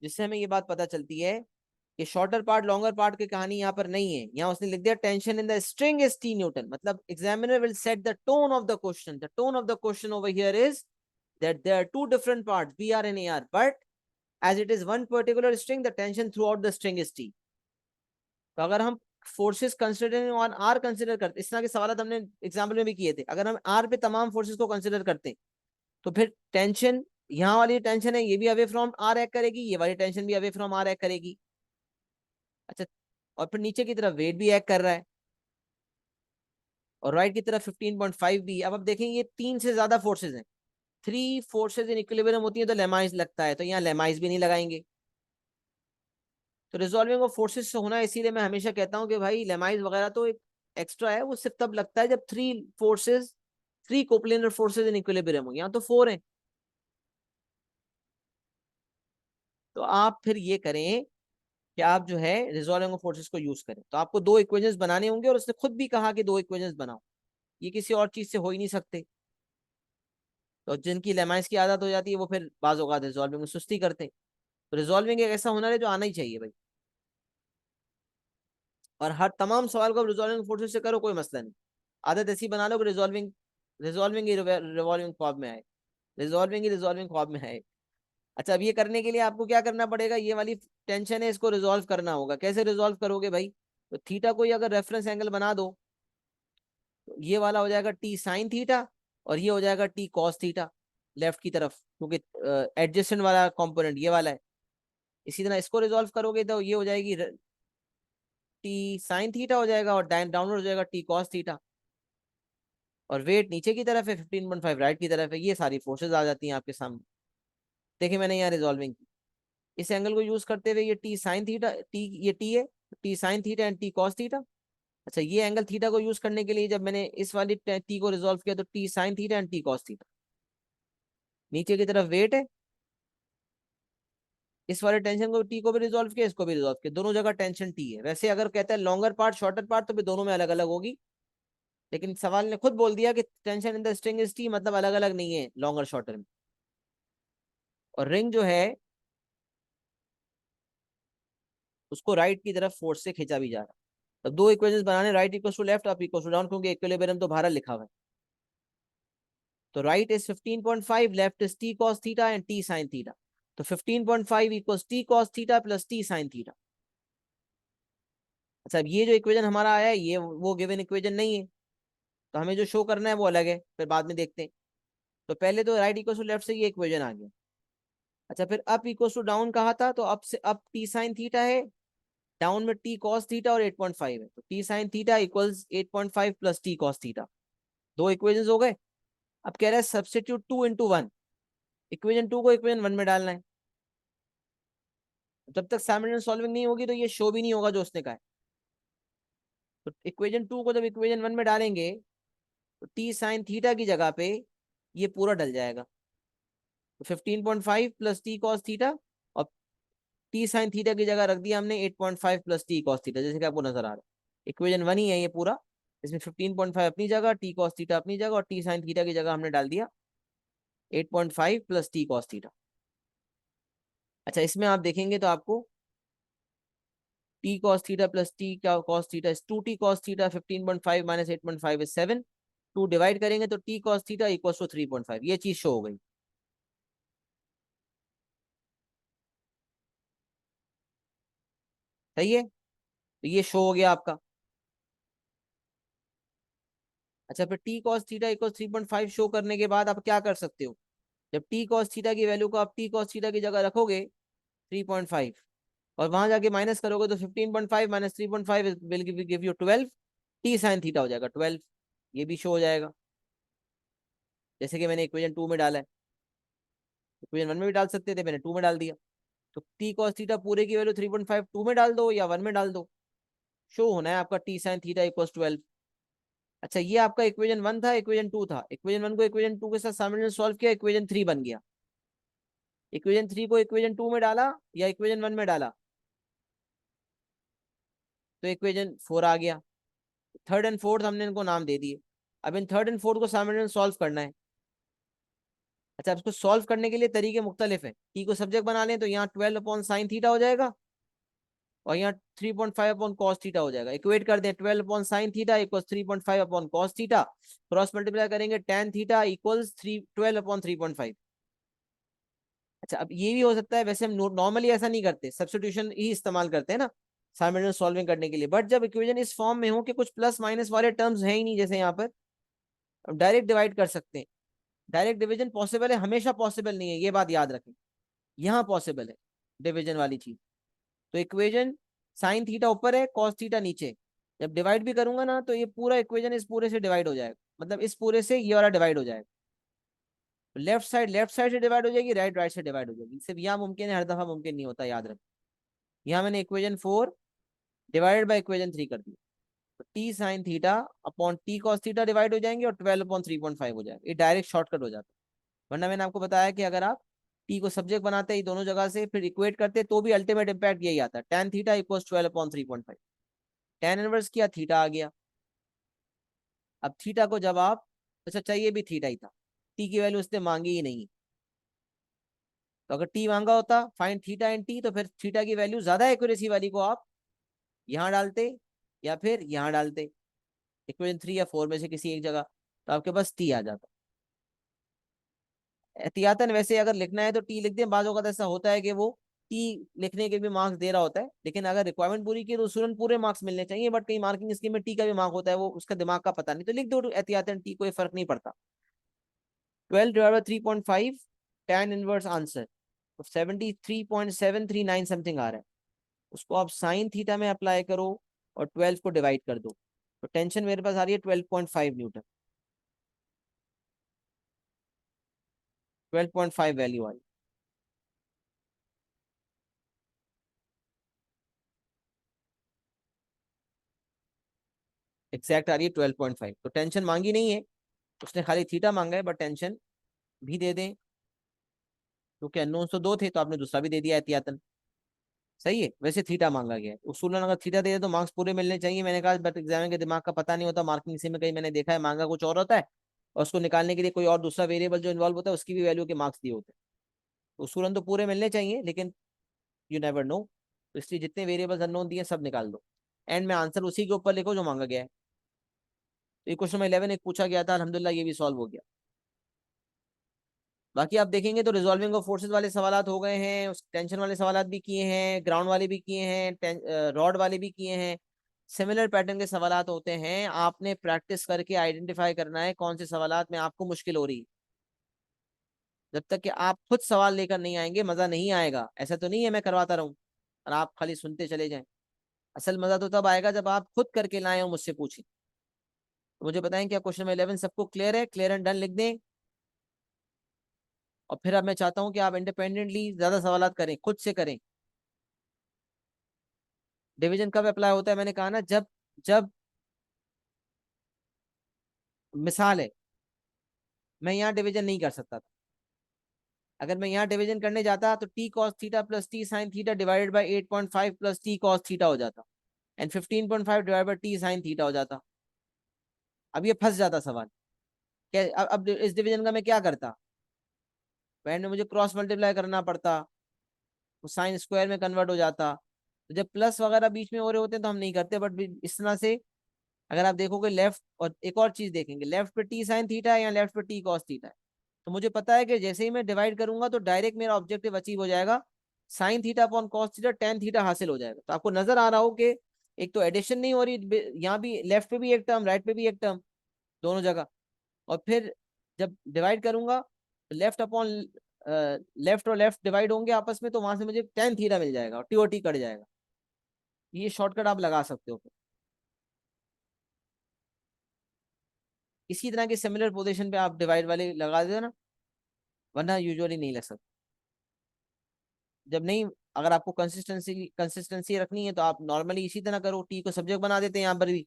जिससे हमें ये बात पता चलती है कि शॉर्टर पार्ट लॉन्गर पार्ट की कहानी यहाँ पर नहीं है। यहाँ उसने लिख दिया tension in the string is T newton, मतलब examiner will set the tone of the question. The tone of the question over here is that there are two different parts BR and AR, but as it is one particular string the tension throughout the string is T। तो अगर हम forces considering on or consider करते, इस तरह के सवाल हमने एग्जाम्पल में भी किए थे, अगर हम आर पे तमाम फोर्सेस को कंसिडर करते हैं तो फिर टेंशन, यहाँ वाली टेंशन है ये भी अवे फ्रॉम आर एक्ट करेगी, ये वाली टेंशन भी अवे फ्रॉम आर एक्ट करेगी। अच्छा, और फिर नीचे की तरफ वेट भी एक्ट कर रहा है और राइट की तरफ 15.5 भी। अब देखें ये तीन से ज्यादा फोर्सेज हैं, थ्री फोर्सेज इन इक्विलिब्रियम होती है तो लेमाइज लगता है, तो यहाँ लेमाइज भी नहीं लगाएंगे। तो रिजॉल्विंग ऑफ फोर्सेस से होना है, इसीलिए मैं हमेशा कहता हूँ कि भाई लेमाइज वगैरह तो एक एक्स्ट्रा है, वो सिर्फ तब लगता है जब three forces, three coplanar forces in equilibrium हो, यहाँ तो फोर हैं। तो आप फिर ये करें कि आप जो है रिजॉल्विंग ऑफ फोर्सेस को यूज करें, तो आपको दो इक्वेशंस बनाने होंगे और उसने खुद भी कहा कि दो इक्वेशंस बनाओ, ये किसी और चीज से हो ही नहीं सकते। तो जिनकी लेमाइज की आदत हो जाती है वो फिर बाज औकात रिजॉल्विंग में सुस्ती करते हैं। तो रिजॉल्विंग एक ऐसा हुनर है जो आना ही चाहिए भाई, और हर तमाम सवाल को रिजॉल्विंग फोर्सेस से करो, कोई मसला नहीं। आदत ऐसी बना लो कि रिजॉल्विंग रिजॉल्विंग ही रिवॉल्विंग ख्वाब में आए, रिजॉल्विंग ही रिजॉल्विंग ख्वाब में आए। अच्छा, अब ये करने के लिए आपको क्या करना पड़ेगा, ये वाली टेंशन है इसको रिजॉल्व करना होगा। कैसे रिजॉल्व करोगे भाई? तो थीटा को ही अगर रेफरेंस एंगल बना दो तो ये वाला हो जाएगा टी साइन थीटा और ये हो जाएगा टी कॉस थीटा लेफ्ट की तरफ, क्योंकि एडजेसेंट वाला कंपोनेंट ये वाला है। इसी तरह इसको रिजॉल्व करोगे तो ये हो जाएगी टी साइन थीटा हो जाएगा और डाउनवर्ड हो जाएगा टी कॉस थीटा, और वेट नीचे की तरफ है 15.5 राइट की तरफ है, ये सारी फोर्सेज आ जाती हैं आपके सामने। देखिए मैंने यहाँ रिजॉल्विंग की, इस एंगल को यूज करते हुए ये टी साइन थीटा, टी ये टी है, T sine theta and T cos theta. अच्छा, ये एंगल थीटा को यूज करने के लिए जब मैंने इस वाली टी को रिजॉल्व किया तो T sine theta and T cos theta. नीचे की तरफ वेट है, इस वाले टेंशन को टी को भी रिजॉल्व किया, इसको भी रिजॉल्व किया, दोनों जगह टेंशन टी है। वैसे अगर कहता है लॉन्गर पार्ट शॉर्टर पार्ट तो भी दोनों में अलग अलग होगी, लेकिन सवाल ने खुद बोल दिया कि tension in the string is T, मतलब अलग अलग नहीं है लॉन्गर शॉर्टर में। और रिंग जो है उसको राइट की तरफ फोर्स से खींचा भी जा रहा है। अब दो इक्वेशंस बनाने, right equal to left, up equal to down, क्योंकि इक्विलिब्रियम तो बाहर लिखा हुआ है। तो right is 15.5, left is T cos theta and T sine theta. तो 15.5 equals T cos theta plus T sine theta. अच्छा, अब ये जो इक्वेशन हमारा आया है ये वो गिवन इक्वेशन नहीं है, तो हमें जो शो करना है वो अलग है, फिर बाद में देखते हैं। तो पहले तो राइट इक्वल टू लेफ्ट से ये इक्वेशन आ गया। अच्छा, फिर अप इक्वल टू डाउन कहा था, तो अप से अप टी साइन थीटा है, डाउन में टी कॉस थीटा और 8.5 है, तो T sine theta equals 8.5 plus T cos theta. दो इक्वेशंस हो गए। अब कह रहा है substitute two into one, equation two को इक्वेशन वन में डालना है। जब तक साइमल्टेनियस सॉल्विंग नहीं होगी तो ये शो भी नहीं होगा जो उसने कहा है। तो इक्वेशन टू को जब इक्वेशन वन में डालेंगे तो टी साइन थीटा की जगह पे ये पूरा डल जाएगा, तो 15.5 प्लस टी कॉस थीटा, और टी साइन थीटा की जगह रख दिया हमने 8.5 प्लस टी कॉस थीटा, जैसे कि आपको नजर आ रहा है। इक्वेशन वन ही है ये पूरा, इसमें 15.5 अपनी जगह, टी कॉस थीटा अपनी जगह, और टी साइन थीटा की जगह हमने डाल दिया 8.5 प्लस टी कॉस थीटा। अच्छा, इसमें आप देखेंगे तो आपको T cos theta plus T cos theta is 2t cos theta, 15.5 minus 8.5 is 7, 2 divide करेंगे तो T cos theta equal to 3.5, ये चीज शो हो गई। सही है, तो ये शो हो गया आपका। अच्छा, फिर T cos theta equal 3.5 show करने के बाद आप क्या कर सकते हो, जब टी कॉस थीटा की वैल्यू को आप टी कॉस थीटा की जगह रखोगे 3.5 और वहां जाके माइनस करोगे तो 15.5 minus 3.5 will give you 12, T sine theta हो जाएगा 12, ये भी शो हो जाएगा जैसे कि मैंने इक्वेशन टू में डाला है। इक्वेशन वन में भी डाल सकते थे, मैंने टू में डाल दिया। तो टी कॉस थीटा पूरे की वैल्यू 3.5 टू में डाल दो या वन में डाल दो, शो होना है आपका टी साइन थीटा इक्वल 12। अच्छा, ये आपका इक्वेशन 1 था, इक्वेशन 2 था, इक्वेशन 1 को इक्वेशन 2 के साथ साइमल्टेनियस सॉल्व किया, इक्वेशन 3 बन गया। इक्वेशन 3 को इक्वेशन 2 में डाला या इक्वेशन 1 में डाला तो इक्वेशन 4 आ गया। थर्ड एंड फोर्थ हमने इनको नाम दे दिए। अब इन थर्ड एंड फोर्थ को साइमल्टेनियस सॉल्व करना है। अच्छा, अब इसको सॉल्व करने के लिए तरीके मुख्तलिफ है। टी को सब्जेक्ट बना लें तो यहाँ 12 अपॉन साइन थीटा हो जाएगा और यहाँ 3.5 अपॉन कॉस थीटा हो जाएगा। इक्वेट कर दें, 12 upon sine theta equals 3.5 upon cos theta, cross multiply करेंगे tan थीटा इक्वल्स 12 अपॉन 3.5। अच्छा, अब ये भी हो सकता है, वैसे हम नॉर्मली ऐसा नहीं करते, सब्स्टिट्यूशन ही इस्तेमाल करते हैं ना साइमल्टेनियस सॉल्विंग करने के लिए, बट जब इक्वेशन इस फॉर्म में हो कि कुछ प्लस माइनस वाले टर्म्स हैं ही नहीं, जैसे यहाँ पर डायरेक्ट डिवाइड कर सकते हैं। डायरेक्ट डिवीजन पॉसिबल है, हमेशा पॉसिबल नहीं है, ये बात याद रखें। यहाँ पॉसिबल है डिवीजन वाली चीज। तो इक्वेशन साइन थीटा ऊपर है, कॉस थीटा नीचे, जब डिवाइड भी करूंगा ना तो ये पूरा इक्वेशन इस पूरे से डिवाइड हो जाएगा, मतलब इस पूरे से ये वाला डिवाइड हो जाएगा। लेफ्ट साइड से डिवाइड हो जाएगी, राइट राइट से डिवाइड हो जाएगी। सिर्फ यहाँ मुमकिन है, हर दफा मुमकिन नहीं होता, याद रखें। यहाँ मैंने इक्वेशन 4 डिवाइडेड बाई इक्वेशन 3 कर दिया, तो T sine theta upon T cos theta divide हो जाएंगे और 12 अपॉन 3.5 हो जाएगा। ये डायरेक्ट शॉर्टकट हो जाता है। वरना मैंने आपको बताया कि अगर आप टी को सब्जेक्ट बनाते हैं दोनों जगह से, फिर इक्वेट करते तो भी अल्टीमेट इंपैक्ट यही आता है, tan theta equals 12 upon 3.5। tan inverse किया, थीटा आ गया। अब थीटा को जब आप, अच्छा चाहिए भी थीटा ही था, टी की वैल्यू उसने मांगी ही नहीं, तो अगर टी मांगा होता फाइंड थीटा एंड टी, तो फिर थीटा की वैल्यू ज्यादा एक्यूरेसी वाली को आप यहाँ डालते या फिर यहाँ डालते, इक्वेशन 3 या 4 में से किसी एक जगह, तो आपके पास टी आ जाता। एहतियातन वैसे अगर लिखना है तो टी लिख दें, बाज़ औक़ात ऐसा होता है कि वो टी लिखने के भी मार्क्स दे रहा होता है, लेकिन अगर रिक्वायरमेंट पूरी की तो उसूलन पूरे मार्क्स मिलने चाहिए, बट कई मार्किंग स्कीम में टी का भी मार्क होता है, वो उसका दिमाग का पता नहीं, तो लिख दो एहतियातन टी, कोई फर्क नहीं पड़ता। 12/3.5 tan इनवर्स आंसर, तो 73.739 समथिंग आ रहा है। उसको आप साइन थीटा में अप्लाई करो और 12 को डिवाइड कर दो, तो टेंशन मेरे पास आ रही है 12.5 न्यूटन, 12.5 वैल्यू आई। एग्जैक्ट आ रही है 12.5, तो टेंशन मांगी नहीं है उसने, खाली थीटा मांगा है, बट टेंशन भी दे दें क्योंकि अननोन्स तो दो थे, तो आपने दूसरा भी दे दिया एहतियातन। सही है, वैसे थीटा मांगा गया है उसूलन, अगर थीटा दे दे तो मार्क्स पूरे मिलने चाहिए, मैंने कहा बट एग्जामिनर के दिमाग का पता नहीं होता, मार्किंग इसी में कहीं मैंने देखा है, मांगा कुछ और होता है और उसको निकालने के लिए कोई और दूसरा वेरिएबल जो इन्वॉल्व होता है उसकी भी वैल्यू के मार्क्स दिए होते हैं। उसूलन तो पूरे मिलने चाहिए, लेकिन यू नेवर नो, तो इसलिए जितने वेरिएबल्स अननोन दिए सब निकाल दो, एंड में आंसर उसी के ऊपर लिखो जो मांगा गया है। तो ये क्वेश्चन 11 एक पूछा गया था, अल्हम्दुलिल्लाह ये भी सॉल्व हो गया। बाकी आप देखेंगे तो रिजॉल्विंग ऑफ फोर्सेस वाले सवालात हो गए हैं, उस टेंशन वाले सवालात भी किए हैं, ग्राउंड वाले भी किए हैं, रॉड वाले भी किए हैं। सिमिलर पैटर्न के सवालात होते हैं, आपने प्रैक्टिस करके आइडेंटिफाई करना है कौन से सवालात में आपको मुश्किल हो रही है। जब तक कि आप खुद सवाल लेकर नहीं आएंगे मजा नहीं आएगा। ऐसा तो नहीं है मैं करवाता रहूं और आप खाली सुनते चले जाएं। असल मजा तो तब आएगा जब आप खुद करके लाएं और मुझसे पूछें। तो मुझे बताएं क्या क्वेश्चन 11 सबको क्लियर है? क्लियर एंड डन लिख दें। और फिर अब मैं चाहता हूं कि आप इंडिपेंडेंटली ज्यादा सवालात करें, खुद से करें। डिवीजन कब अप्लाई होता है? मैंने कहा ना, जब जब मिसाल है, मैं यहाँ डिवीजन नहीं कर सकता था। अगर मैं यहाँ डिवीजन करने जाता तो T cos theta plus T sine theta divided by 8.5 plus T cos theta हो जाता, and 15.5 divide by T sine theta हो जाता। अब ये फंस जाता सवाल। क्या अब इस डिवीजन का मैं क्या करता? एंड में मुझे क्रॉस मल्टीप्लाई करना पड़ता, वो साइन स्क्वायर में कन्वर्ट हो जाता। तो जब प्लस वगैरह बीच में हो रहे होते हैं तो हम नहीं करते, बट इस तरह से अगर आप देखोगे लेफ्ट, और एक और चीज देखेंगे, लेफ्ट पे टी साइन थीटा है या लेफ्ट पे टी कॉस थीटा है, तो मुझे पता है कि जैसे ही मैं डिवाइड करूंगा तो डायरेक्ट मेरा ऑब्जेक्टिव अचीव हो जाएगा, sine theta upon cos theta tan theta हासिल हो जाएगा। तो आपको नजर आ रहा हो कि एक तो एडिशन नहीं हो रही, यहाँ भी लेफ्ट पे भी एक टर्म, राइट पे भी एक टर्म, दोनों जगह। और फिर जब डिवाइड करूंगा तो लेफ्ट अपॉन लेफ्ट और लेफ्ट डिवाइड होंगे आपस में, तो वहां से मुझे टेन थीटा मिल जाएगा और टी ओ टी कट जाएगा। ये शॉर्टकट आप लगा सकते हो फिर। इसी तरह के सिमिलर पोजीशन पे आप डिवाइड वाले लगा दो ना, वरना यूजुअली नहीं लग सकता। जब नहीं, अगर आपको कंसिस्टेंसी कंसिस्टेंसी रखनी है तो आप नॉर्मली इसी तरह करो, टी को सब्जेक्ट बना देते हैं यहाँ पर भी,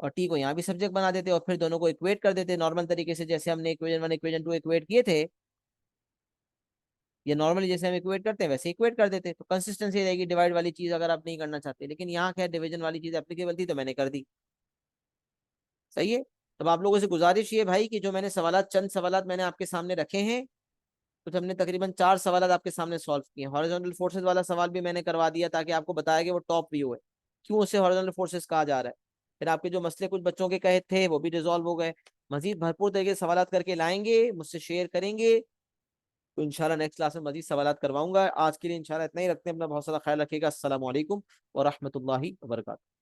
और टी को यहाँ भी सब्जेक्ट बना देते और फिर दोनों को इक्वेट कर देते नॉर्मल तरीके से, जैसे हमने इक्वेशन 1 इक्वेशन 2 इक्वेट किए थे, ये नॉर्मली जैसे हम इक्वेट करते हैं वैसे इक्वेट कर देते, तो कंसिस्टेंसी रहेगी। डिवाइड वाली चीज अगर आप नहीं करना चाहते, लेकिन यहाँ क्या डिवीजन वाली चीज एप्लीकेबल थी तो मैंने कर दी। सही है। तब आप लोगों से गुजारिश ये भाई कि जो मैंने सवालात, चंद सवालात मैंने आपके सामने रखे हैं, तो हमने तकरीबन 4 सवाल आपके सामने सॉल्व किए। हॉरिजॉन्टल फोर्सेस वाला सवाल भी मैंने करवा दिया ताकि आपको बताया कि वो टॉप व्यू है, क्यों उसे हॉरिजॉन्टल फोर्सेस कहा जा रहा है। फिर आपके जो मसले कुछ बच्चों के कहे थे वो भी रिजॉल्व हो गए। मजीद भरपूर तरीके से सवाल करके लाएंगे, मुझसे शेयर करेंगे, तो इंशाल्लाह नेक्स्ट क्लास में मजीद सवाल करवाऊंगा। आज के लिए इंशाल्लाह इतना ही रखते हैं। अपना बहुत सारा ख्याल रखिएगा। अस्सलाम वालेकुम व रहमतुल्लाहि व बरकातहू।